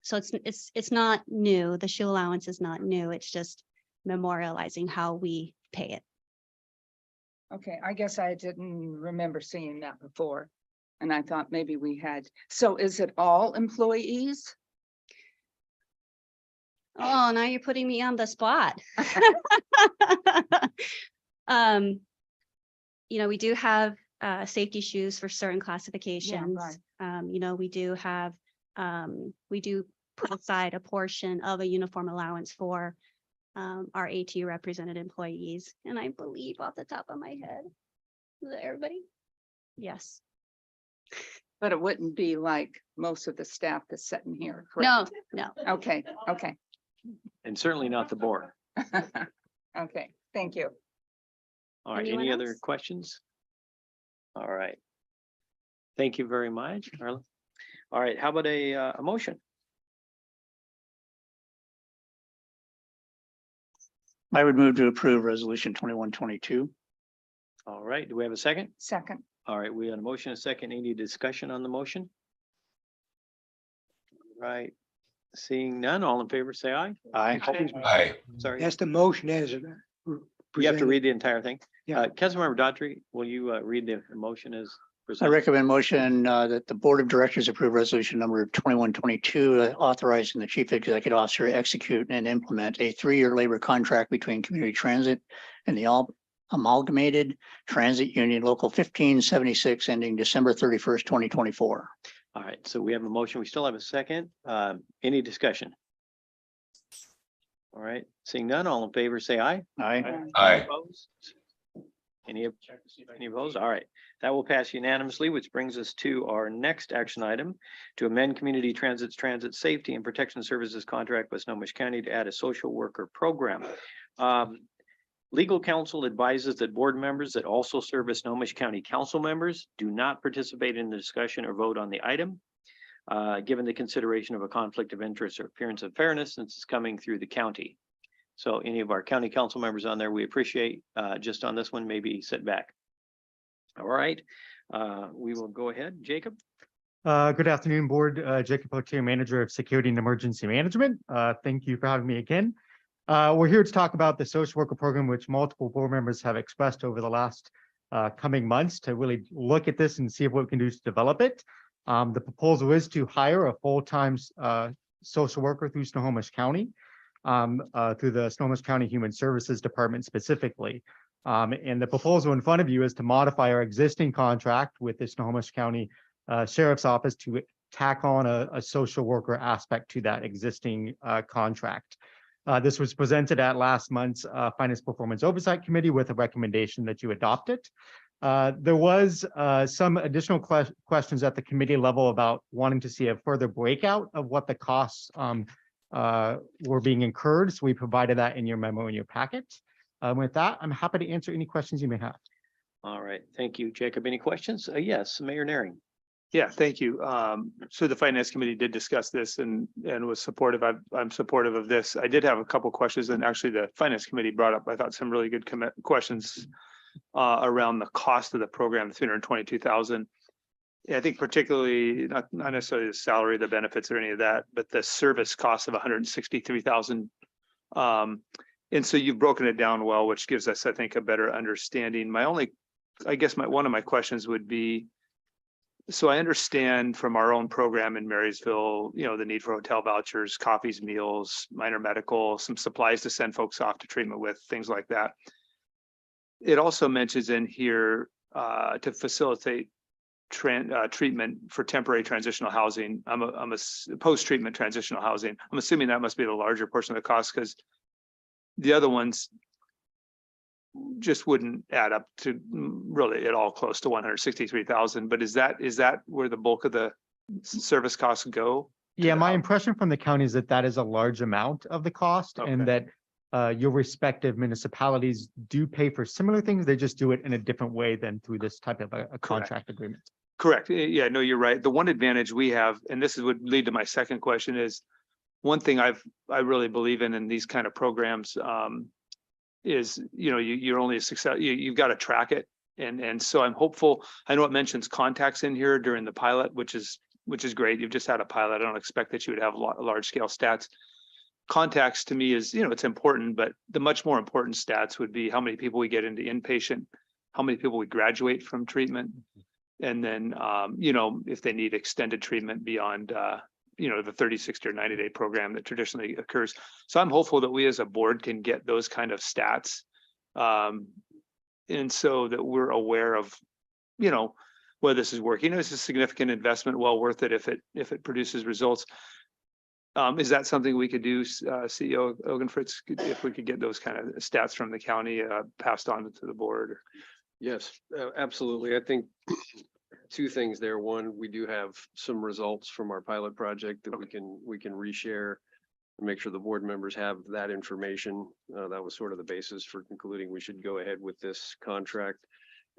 So it's not new. The shoe allowance is not new. It's just memorializing how we pay it. Okay, I guess I didn't remember seeing that before. And I thought maybe we had, so is it all employees? Oh, now you're putting me on the spot. You know, we do have safety shoes for certain classifications. You know, we do have, we do put aside a portion of a uniform allowance for our ATU represented employees. And I believe off the top of my head, is it everybody? Yes. But it wouldn't be like most of the staff that's sitting here, No, correct? no. Okay, okay, And certainly not the board. okay, thank you. All right, Anyone any other else? questions? All right. Thank you very much, Arlen. All right, how about a motion? I would move to approve resolution 2122. All right, do we have a second? Second, All right, we have a motion, a second. Any discussion on the motion? Right, seeing none, all in favor, say aye. Aye. Aye. Sorry, That's the motion as you have to read the entire thing. Yeah. Councilmember Daughtry, will you read the motion as I presented? recommend motion that the Board of Directors approve resolution number 2122, authorizing the Chief Executive Officer to execute and implement a 3-year labor contract between Community Transit and the Amalgamated Transit Union Local 1576 ending December 31st, 2024. All right, so we have a motion. We still have a second. Any discussion? All right, seeing none, all in favor, say aye. Aye. Any opposed? Any opposed? All right, that will pass unanimously, which brings us to our next action item to amend Community Transit's Transit Safety and Protection Services contract with Snohomish County to add a social worker program. Legal counsel advises that board members that also serve as Snohomish County council members do not participate in the discussion or vote on the item, given the consideration of a conflict of interest or appearance of fairness since it's coming through the county. So any of our county council members on there, we appreciate just on this one, maybe sit back. All right, we will go ahead. Jacob. Good afternoon, Board. Jacob Potier, Manager of Security and Emergency Management. Thank you for having me again. We're here to talk about the social worker program, which multiple board members have expressed over the last coming months to really look at this and see what we can do to develop it. The proposal is to hire a full-time social worker through Snohomish County, through the Snohomish County Human Services Department specifically. And the proposal in front of you is to modify our existing contract with the Snohomish County Sheriff's Office to tack on a social worker aspect to that existing contract. This was presented at last month's Finance Performance Oversight Committee with a recommendation that you adopt it. There was some additional questions at the committee level about wanting to see a further breakout of what the costs were being incurred. So we provided that in your memo in your packet. With that, I'm happy to answer any questions you may have. All right, thank you, Jacob. Any questions? Yes, Mayor Naring. Yeah, thank you. So the Finance Committee did discuss this and was supportive. I'm supportive of this. I did have a couple questions, and actually the Finance Committee brought up, I thought, some really good questions around the cost of the program, $322,000. Yeah, I think particularly not necessarily the salary, the benefits, or any of that, but the service cost of $163,000. And so you've broken it down well, which gives us, I think, a better understanding. One of my questions would be, so I understand from our own program in Marysville, the need for hotel vouchers, coffees, meals, minor medical, some supplies to send folks off to treatment with, things like that. It also mentions in here to facilitate treatment for temporary transitional housing. I'm a post-treatment transitional housing. I'm assuming that must be the larger portion of the cost, because the other ones just wouldn't add up to really at all close to 163,000. But is that where the bulk of the service costs go? Yeah, my impression from the county is that is a large amount of the cost, and that your respective municipalities do pay for similar things. They just do it in a different way than through this type of a contract agreement. Correct. Yeah, no, you're right. The one advantage we have, and this would lead to my second question, is one thing I really believe in these kind of programs is, you're only a success. You've got to track it. And so I'm hopeful. I know it mentions contacts in here during the pilot, which is which is great. You've just had a pilot. I don't expect that you would have large scale stats. Contacts to me is, it's important, but the much more important stats would be how many people we get into inpatient, how many people we graduate from treatment. And then, if they need extended treatment beyond, the 30, 60 or 90-day program that traditionally occurs. So I'm hopeful that we as a board can get those kind of stats. And so that we're aware of, whether this is working. It's a significant investment, well worth it if it produces results. Is that something we could do, CEO Ogenfritz, if we could get those kind of stats from the county passed on to the board? Yes, absolutely. I think two things there. One, we do have some results from our pilot project that we can reshare and make sure the board members have that information. That was sort of the basis for concluding we should go ahead with this contract.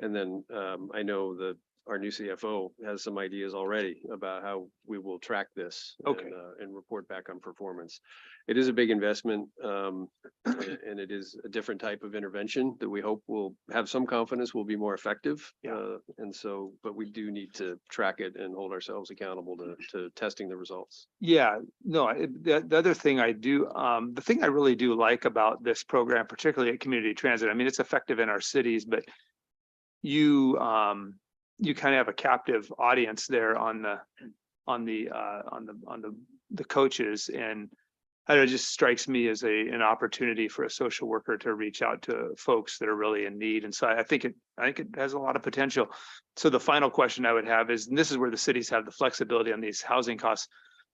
And then I know that our new CFO has some ideas already about how we will track this and report back on performance. It is a big investment and it is a different type of intervention that we hope will have some confidence will be more effective. And so, but we do need to track it and hold ourselves accountable to testing the results. Yeah, no, the other thing I do, the thing I really do like about this program, particularly at community transit, I mean, it's effective in our cities, but you kind of have a captive audience there on the coaches, and I don't know, it just strikes me as an opportunity for a social worker to reach out to folks that are really in need. And so I think it has a lot of potential. So the final question I would have is, and this is where the cities have the flexibility on these housing costs.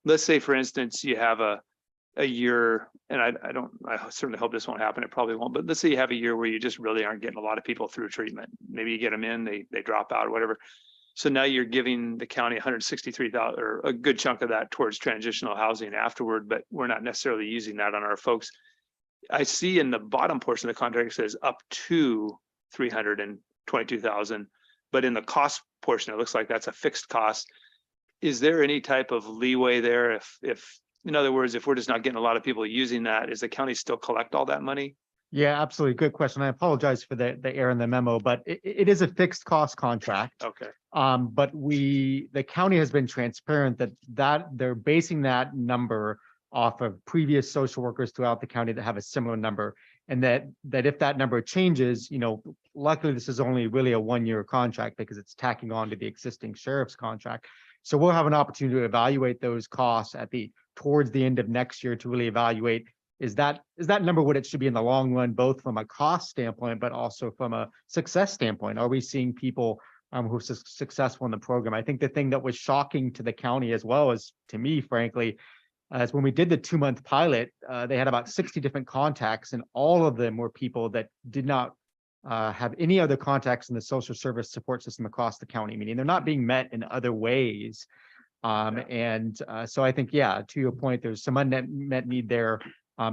Let's say, for instance, you have a year, and I certainly hope this won't happen. It probably won't, but let's say you have a year where you just really aren't getting a lot of people through treatment. Maybe you get them in, they drop out or whatever. So now you're giving the county $163,000 or a good chunk of that towards transitional housing afterward, but we're not necessarily using that on our folks. I see in the bottom portion of the contract, it says up to $322,000, but in the cost portion, it looks like that's a fixed cost. Is there any type of leeway there if in other words, if we're just not getting a lot of people using that, is the county still collect all that money? Yeah, absolutely. Good question. I apologize for the error in the memo, but it is a fixed cost contract. Okay. But the county has been transparent that they're basing that number off of previous social workers throughout the county that have a similar number. And that if that number changes, luckily this is only really a 1-year contract because it's tacking on to the existing sheriff's contract. So we'll have an opportunity to evaluate those costs towards the end of next year to really evaluate, is that number what it should be in the long run, both from a cost standpoint, but also from a success standpoint? Are we seeing people who are successful in the program? I think the thing that was shocking to the county as well as to me, frankly, is when we did the 2-month pilot, they had about 60 different contacts, and all of them were people that did not have any other contacts in the social service support system across the county, meaning they're not being met in other ways. So I think, to your point, there's some unmet need there.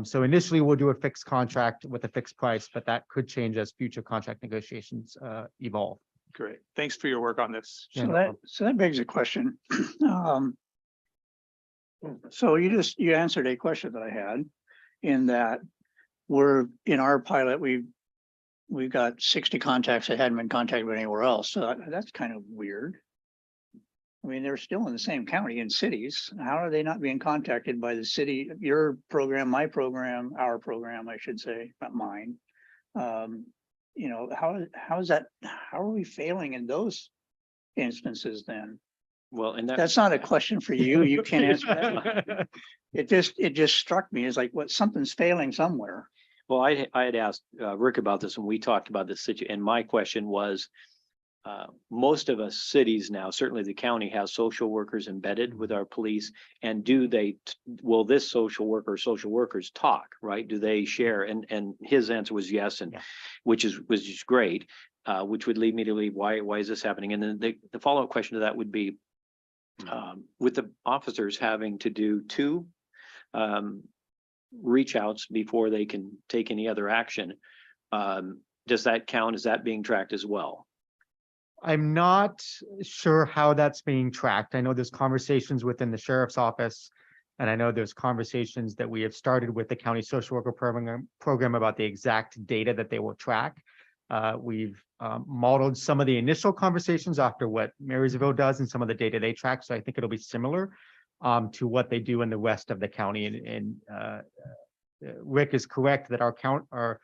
So initially we'll do a fixed contract with a fixed price, but that could change as future contract negotiations evolve. Great. Thanks for your work on this. So that begs a question. So you answered a question that I had in that in our pilot, we've got 60 contacts that hadn't been contacted anywhere else. So that's kind of weird. I mean, they're still in the same county and cities. How are they not being contacted by the city, your program, my program, our program, I should say, not mine? How is that? How are we failing in those instances then? Well, and that's not a question for you. You can't answer that. It just struck me as like, something's failing somewhere. Well, I had asked Rick about this when we talked about this situation, and my question was, most of us cities now, certainly the county, has social workers embedded with our police, and will this social worker or social workers talk, right? Do they share? And his answer was yes, and which is great, which would lead me to believe why is this happening? And then the follow-up question to that would be, with the officers having to do 2 reach outs before they can take any other action, does that count? Is that being tracked as well? I'm not sure how that's being tracked. I know there's conversations within the sheriff's office, and I know there's conversations that we have started with the county social worker program about the exact data that they will track. We've modeled some of the initial conversations after what Marysville does and some of the data they track. So I think it'll be similar to what they do in the rest of the county. And Rick is correct that our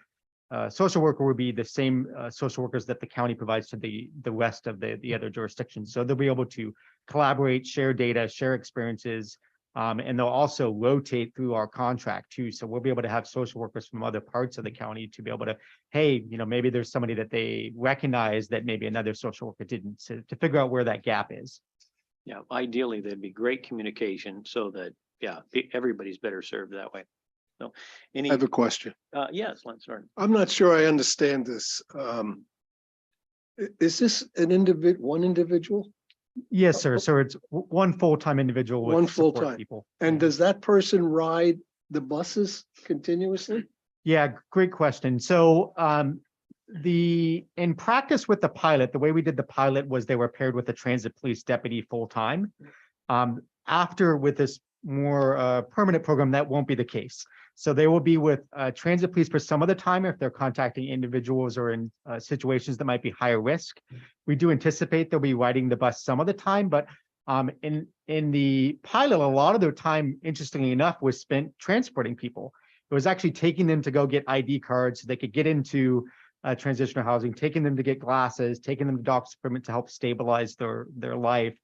social worker will be the same social workers that the county provides to the rest of the other jurisdictions. So they'll be able to collaborate, share data, share experiences, and they'll also rotate through our contract too. So we'll be able to have social workers from other parts of the county to be able to, hey, maybe there's somebody that they recognize that maybe another social worker didn't, to figure out where that gap is. Yeah, ideally, there'd be great communication so that, everybody's better served that way. So I have a question. Yes, let's start. I'm not sure I understand this. Is this one individual? Yes, sir. So it's one full-time individual with One support full-time. people. And does that person ride the buses continuously? Yeah, great question. So in practice with the pilot, the way we did the pilot was they were paired with a transit police deputy full-time. After with this more permanent program, that won't be the case. So they will be with transit police for some of the time if they're contacting individuals or in situations that might be higher risk. We do anticipate they'll be riding the bus some of the time, but in the pilot, a lot of their time, interestingly enough, was spent transporting people. It was actually taking them to go get ID cards so they could get into transitional housing, taking them to get glasses, taking them to doctor's appointment to help stabilize their life.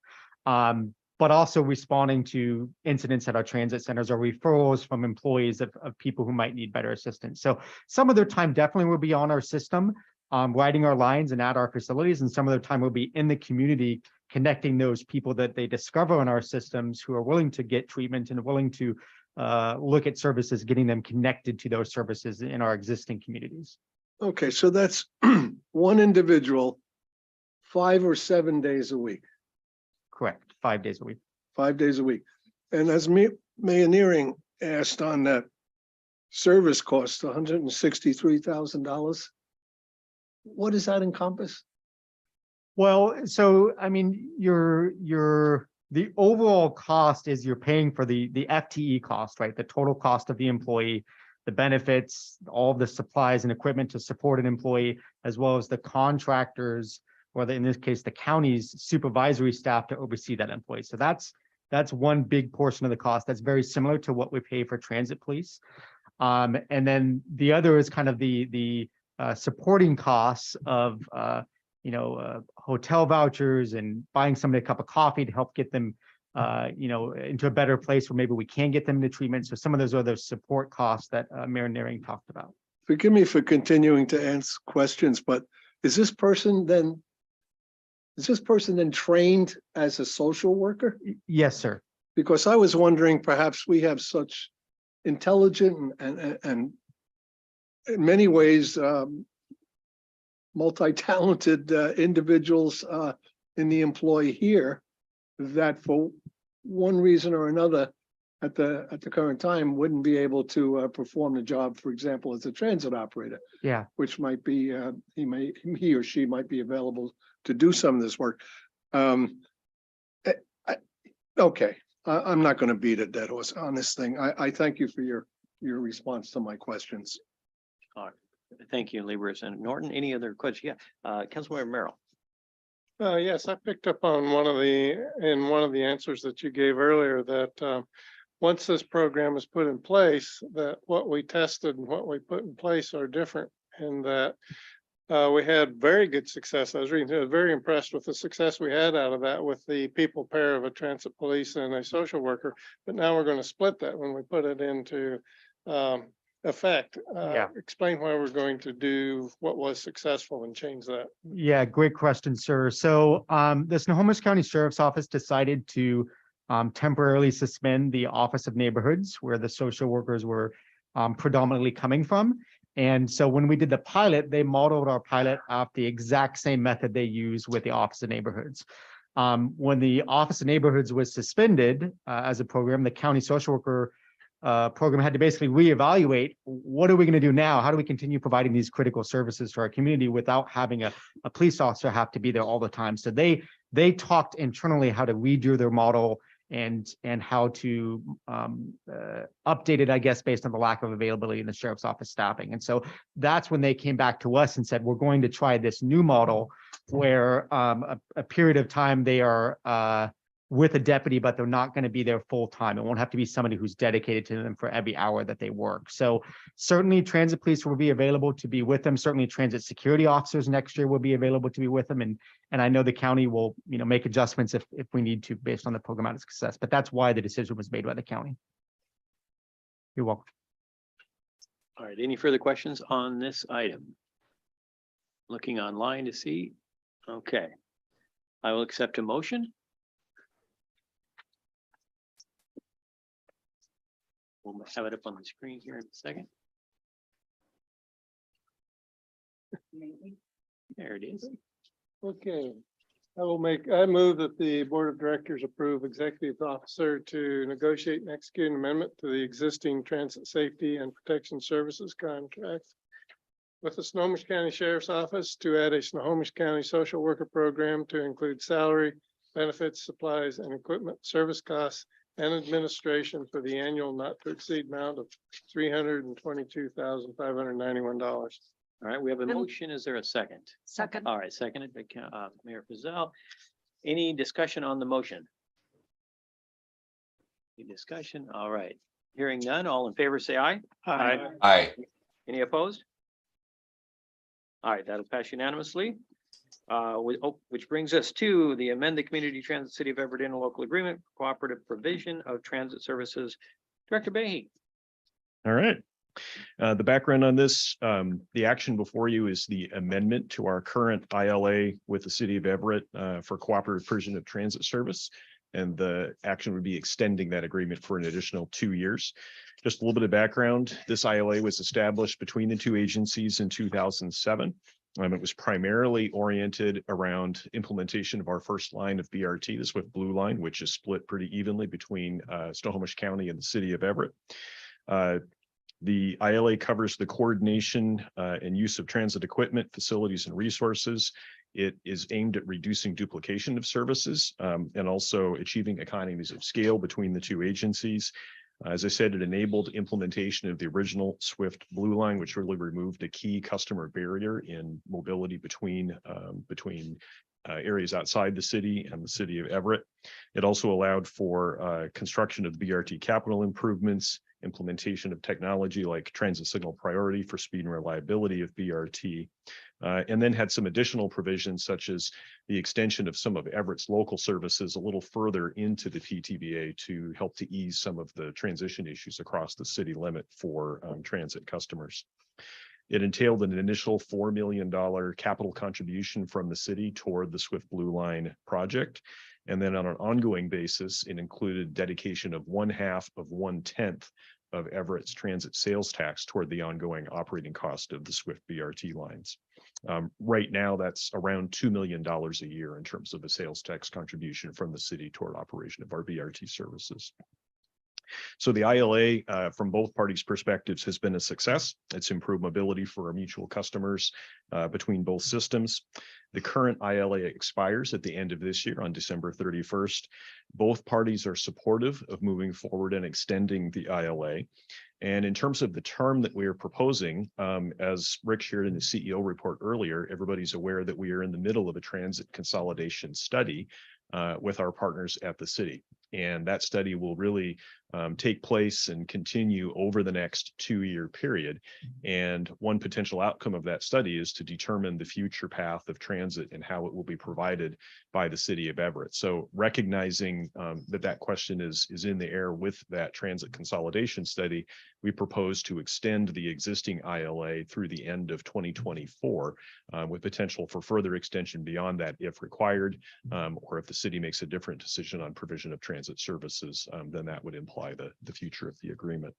But also responding to incidents at our transit centers or referrals from employees of people who might need better assistance. So some of their time definitely will be on our system, riding our lines and at our facilities, and some of their time will be in the community, connecting those people that they discover in our systems who are willing to get treatment and willing to look at services, getting them connected to those services in our existing communities. Okay, so that's one individual, 5 or 7 days a week. Correct. 5 days a week. 5 days a week. And as Mayoneering asked on that service cost, $163,000. What does that encompass? Well, so I mean, the overall cost is you're paying for the FTE cost, right? The total cost of the employee, the benefits, all of the supplies and equipment to support an employee, as well as the contractors, or in this case, the county's supervisory staff to oversee that employee. So that's one big portion of the cost. That's very similar to what we pay for transit police. And then the other is kind of the supporting costs of hotel vouchers and buying somebody a cup of coffee to help get them into a better place where maybe we can get them into treatment. So some of those other support costs that Mayor Naring talked about. Forgive me for continuing to ask questions, but is this person then trained as a social worker? Yes, sir. Because I was wondering, perhaps we have such intelligent and in many ways multi-talented individuals in the employ here that for one reason or another at the current time wouldn't be able to perform the job, for example, as a transit operator. Yeah. Which might be he or she might be available to do some of this work. Okay, I'm not going to beat a dead horse on this thing. I thank you for your response to my questions. All right. Thank you, Libris and Norton. Any other questions? Yeah, Councilmember Merrill. Yes, I picked up on one of the answers that you gave earlier that once this program is put in place, that what we tested and what we put in place are different, and that we had very good success. I was very impressed with the success we had out of that with the people pair of a transit police and a social worker. But now we're going to split that when we put it into effect. Explain why we're going to do what was successful and change that. Yeah, great question, sir. So the Snohomish County Sheriff's Office decided to temporarily suspend the Office of Neighborhoods, where the social workers were predominantly coming from. And so when we did the pilot, they modeled our pilot off the exact same method they use with the Office of Neighborhoods. When the Office of Neighborhoods was suspended as a program, the county social worker program had to basically reevaluate, what are we going to do now? How do we continue providing these critical services to our community without having a police officer have to be there all the time? So they talked internally how to redo their model and how to update it, I guess, based on the lack of availability in the sheriff's office staffing. And so that's when they came back to us and said, we're going to try this new model where a period of time they are with a deputy, but they're not going to be there full time. It won't have to be somebody who's dedicated to them for every hour that they work. So certainly transit police will be available to be with them. Certainly transit security officers next year will be available to be with them. And I know the county will, make adjustments if we need to based on the programmatic success, but that's why the decision was made by the county. You're welcome. All right, any further questions on this item? Looking online to see. Okay. I will accept a motion. We'll have it up on the screen here in a second. There it is. Okay. I move that the Board of Directors approve executive officer to negotiate and execute an amendment to the existing transit safety and protection services contract with the Snohomish County Sheriff's Office to add a Snohomish County social worker program to include salary, benefits, supplies, and equipment, service costs, and administration for the annual not to exceed amount of $322,591. All right, we have a motion. Is there a second? Second. All right, seconded by Mayor Fazell. Any discussion on the motion? Any discussion? All right. Hearing none, all in favor, say aye. Aye. Aye. Any opposed? All right, that'll pass unanimously. Which brings us to the amend the Community Transit City of Everett interlocal agreement, cooperative provision of transit services. Director Behe. All right. The background on this, the action before you is the amendment to our current ILA with the city of Everett for cooperative provision of transit service. And the action would be extending that agreement for an additional 2 years. Just a little bit of background. This ILA was established between the two agencies in 2007. It was primarily oriented around implementation of our first line of BRT, the Swift Blue Line, which is split pretty evenly between Snohomish County and the city of Everett. The ILA covers the coordination and use of transit equipment, facilities, and resources. It is aimed at reducing duplication of services and also achieving economies of scale between the two agencies. As I said, it enabled implementation of the original Swift Blue Line, which really removed a key customer barrier in mobility between areas outside the city and the city of Everett. It also allowed for construction of BRT capital improvements, implementation of technology like transit signal priority for speed and reliability of BRT, and then had some additional provisions such as the extension of some of Everett's local services a little further into the PTBA to help to ease some of the transition issues across the city limit for transit customers. It entailed an initial $4 million capital contribution from the city toward the Swift Blue Line project. And then on an ongoing basis, it included dedication of 1/2 of Everett's transit sales tax toward the ongoing operating cost of the Swift BRT lines. Right now, that's around $2 million a year in terms of a sales tax contribution from the city toward operation of our BRT services. So the ILA, from both parties' perspectives, has been a success. It's improved mobility for our mutual customers between both systems. The current ILA expires at the end of this year on December 31st. Both parties are supportive of moving forward and extending the ILA. And in terms of the term that we are proposing, as Rick shared in the CEO report earlier, everybody's aware that we are in the middle of a transit consolidation study with our partners at the city. And that study will really take place and continue over the next 2-year period. And one potential outcome of that study is to determine the future path of transit and how it will be provided by the city of Everett. So recognizing that question is in the air with that transit consolidation study, we propose to extend the existing ILA through the end of 2024 with potential for further extension beyond that if required, or if the city makes a different decision on provision of transit services, then that would imply the future of the agreement.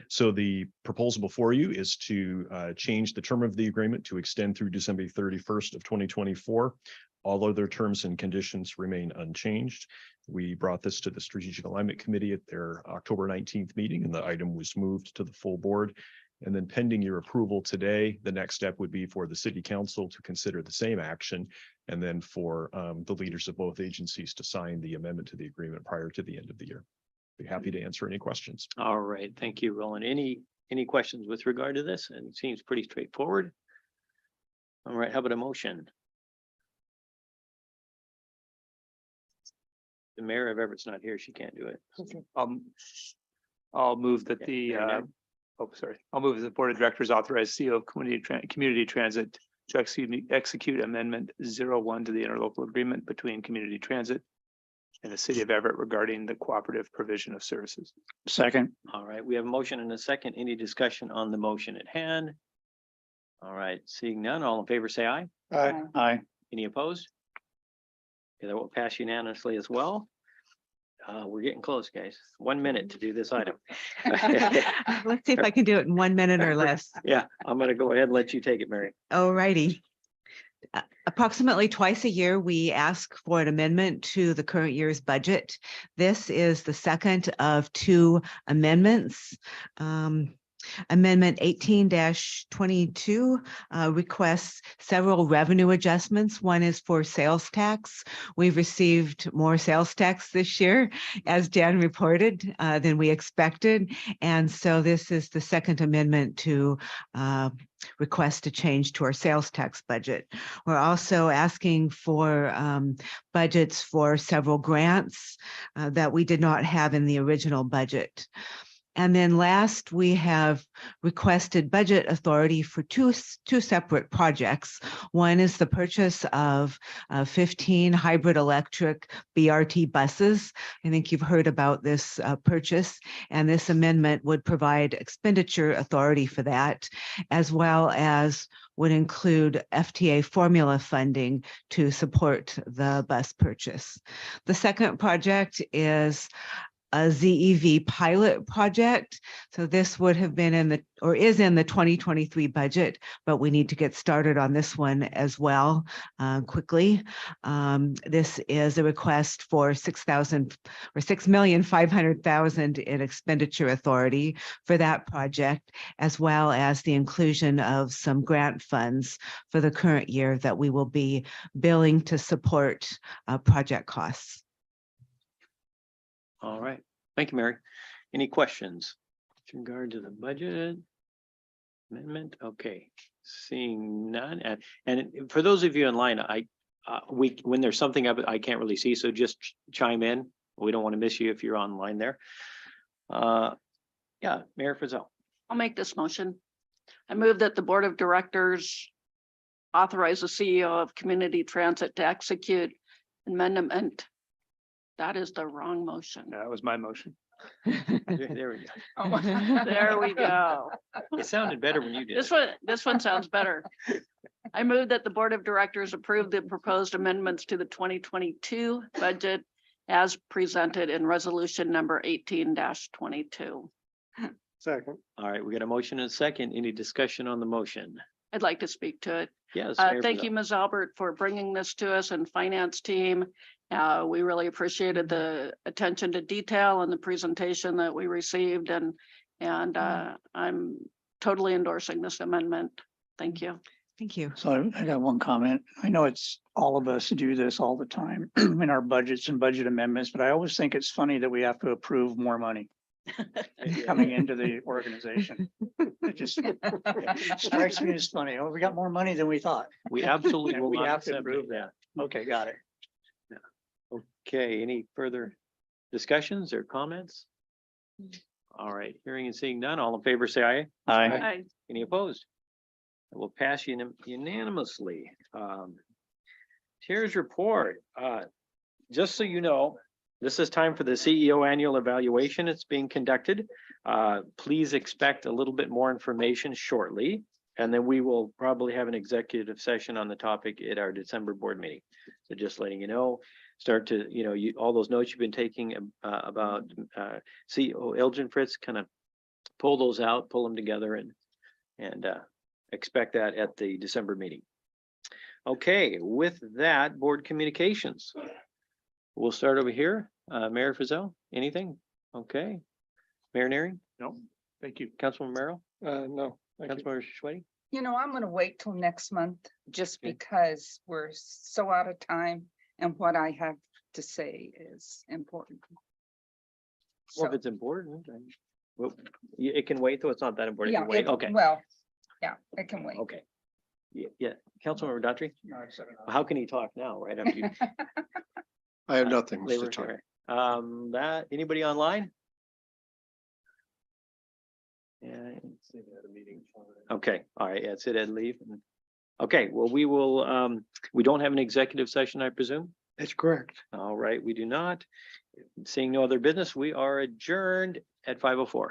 So the proposal before you is to change the term of the agreement to extend through December 31st of 2024. All other terms and conditions remain unchanged. We brought this to the Strategic Alignment Committee at their October 19th meeting, and the item was moved to the full board. And then pending your approval today, the next step would be for the city council to consider the same action. And then for the leaders of both agencies to sign the amendment to the agreement prior to the end of the year. Be happy to answer any questions. All right, thank you, Roland. Any questions with regard to this? And it seems pretty straightforward. All right, how about a motion? The mayor of Everett's not here. She can't do it. I'll move that the, Mayor. I'll move that the board of directors authorize CEO of Community Transit to execute amendment 01 to the interlocal agreement between Community Transit and the city of Everett regarding the cooperative provision of services. Second. All right, we have a motion and a second. Any discussion on the motion at hand? All right, seeing none, all in favor, say aye. Aye. Aye. Any opposed? Okay, that will pass unanimously as well. We're getting close, guys. 1 minute to do this item. Let's see if I can do it in 1 minute or less. Yeah, I'm gonna go ahead and let you take it, Mary. All righty. Approximately twice a year, we ask for an amendment to the current year's budget. This is the second of 2 amendments. Amendment 18-22 requests several revenue adjustments. One is for sales tax. We've received more sales tax this year, as Dan reported, than we expected. And so this is the second amendment to request a change to our sales tax budget. We're also asking for budgets for several grants that we did not have in the original budget. And then last, we have requested budget authority for two separate projects. One is the purchase of 15 hybrid electric BRT buses. I think you've heard about this purchase, and this amendment would provide expenditure authority for that, as well as would include FTA formula funding to support the bus purchase. The second project is a ZEV pilot project. So this would have been in the, or is in the 2023 budget, but we need to get started on this one as well quickly. This is a request for $6,500,000 in expenditure authority for that project, as well as the inclusion of some grant funds for the current year that we will be billing to support project costs. All right, thank you, Mary. Any questions with regard to the budget amendment? Okay, seeing none. And for those of you online, when there's something up, I can't really see, so just chime in. We don't want to miss you if you're online there. Yeah, Mayor Frizzell. I'll make this motion. I move that the board of directors authorize the CEO of Community Transit to execute amendment. That is the wrong motion. That was my motion. There we go. There we go. It sounded better when you did. This one sounds better. I move that the board of directors approve the proposed amendments to the 2022 budget as presented in resolution number 18-22. Second. All right, we got a motion and a second. Any discussion on the motion? I'd like to speak to it. Yes. Thank you, Ms. Albert, for bringing this to us and finance team. We really appreciated the attention to detail and the presentation that we received, and I'm totally endorsing this amendment. Thank you. Thank you. So I got one comment. I know it's all of us do this all the time in our budgets and budget amendments, but I always think it's funny that we have to approve more money coming into the organization. It just strikes me as funny. Oh, we got more money than we thought. We absolutely And will we not have to accept approve it. that. Okay, got it. Okay, any further discussions or comments? All right, hearing and seeing none, all in favor, say aye. Aye. Aye. Any opposed? It will pass unanimously. Chair's report. Just so you know, this is time for the CEO annual evaluation. It's being conducted. Please expect a little bit more information shortly, and then we will probably have an executive session on the topic at our December board meeting. So just letting you know, start to, all those notes you've been taking about CEO Elgin Fritz, kind of pull those out, pull them together, and expect that at the December meeting. Okay, with that, board communications. We'll start over here. Mayor Frizzell, anything? Okay. Mayor Neary? No, thank you. Councilman Merrill? No. thank you. Councilmember Schwedding? You know, I'm gonna wait till next month just because we're so out of time and what I have to say is important. Well, if So, it's important, then, well, it can wait, though. It's not that important. It yeah, can wait. Okay, well, yeah, it can wait. okay. Yeah, Councilmember Daughtry? How can he talk now, right after you? I have nothing, Mr. Labor, Chair. that, anybody online? Yeah. Okay, all right, yeah, sit and leave. Okay, well, we will, we don't have an executive session, I presume? That's correct. All right, we do not. Seeing no other business, we are adjourned at 5:04.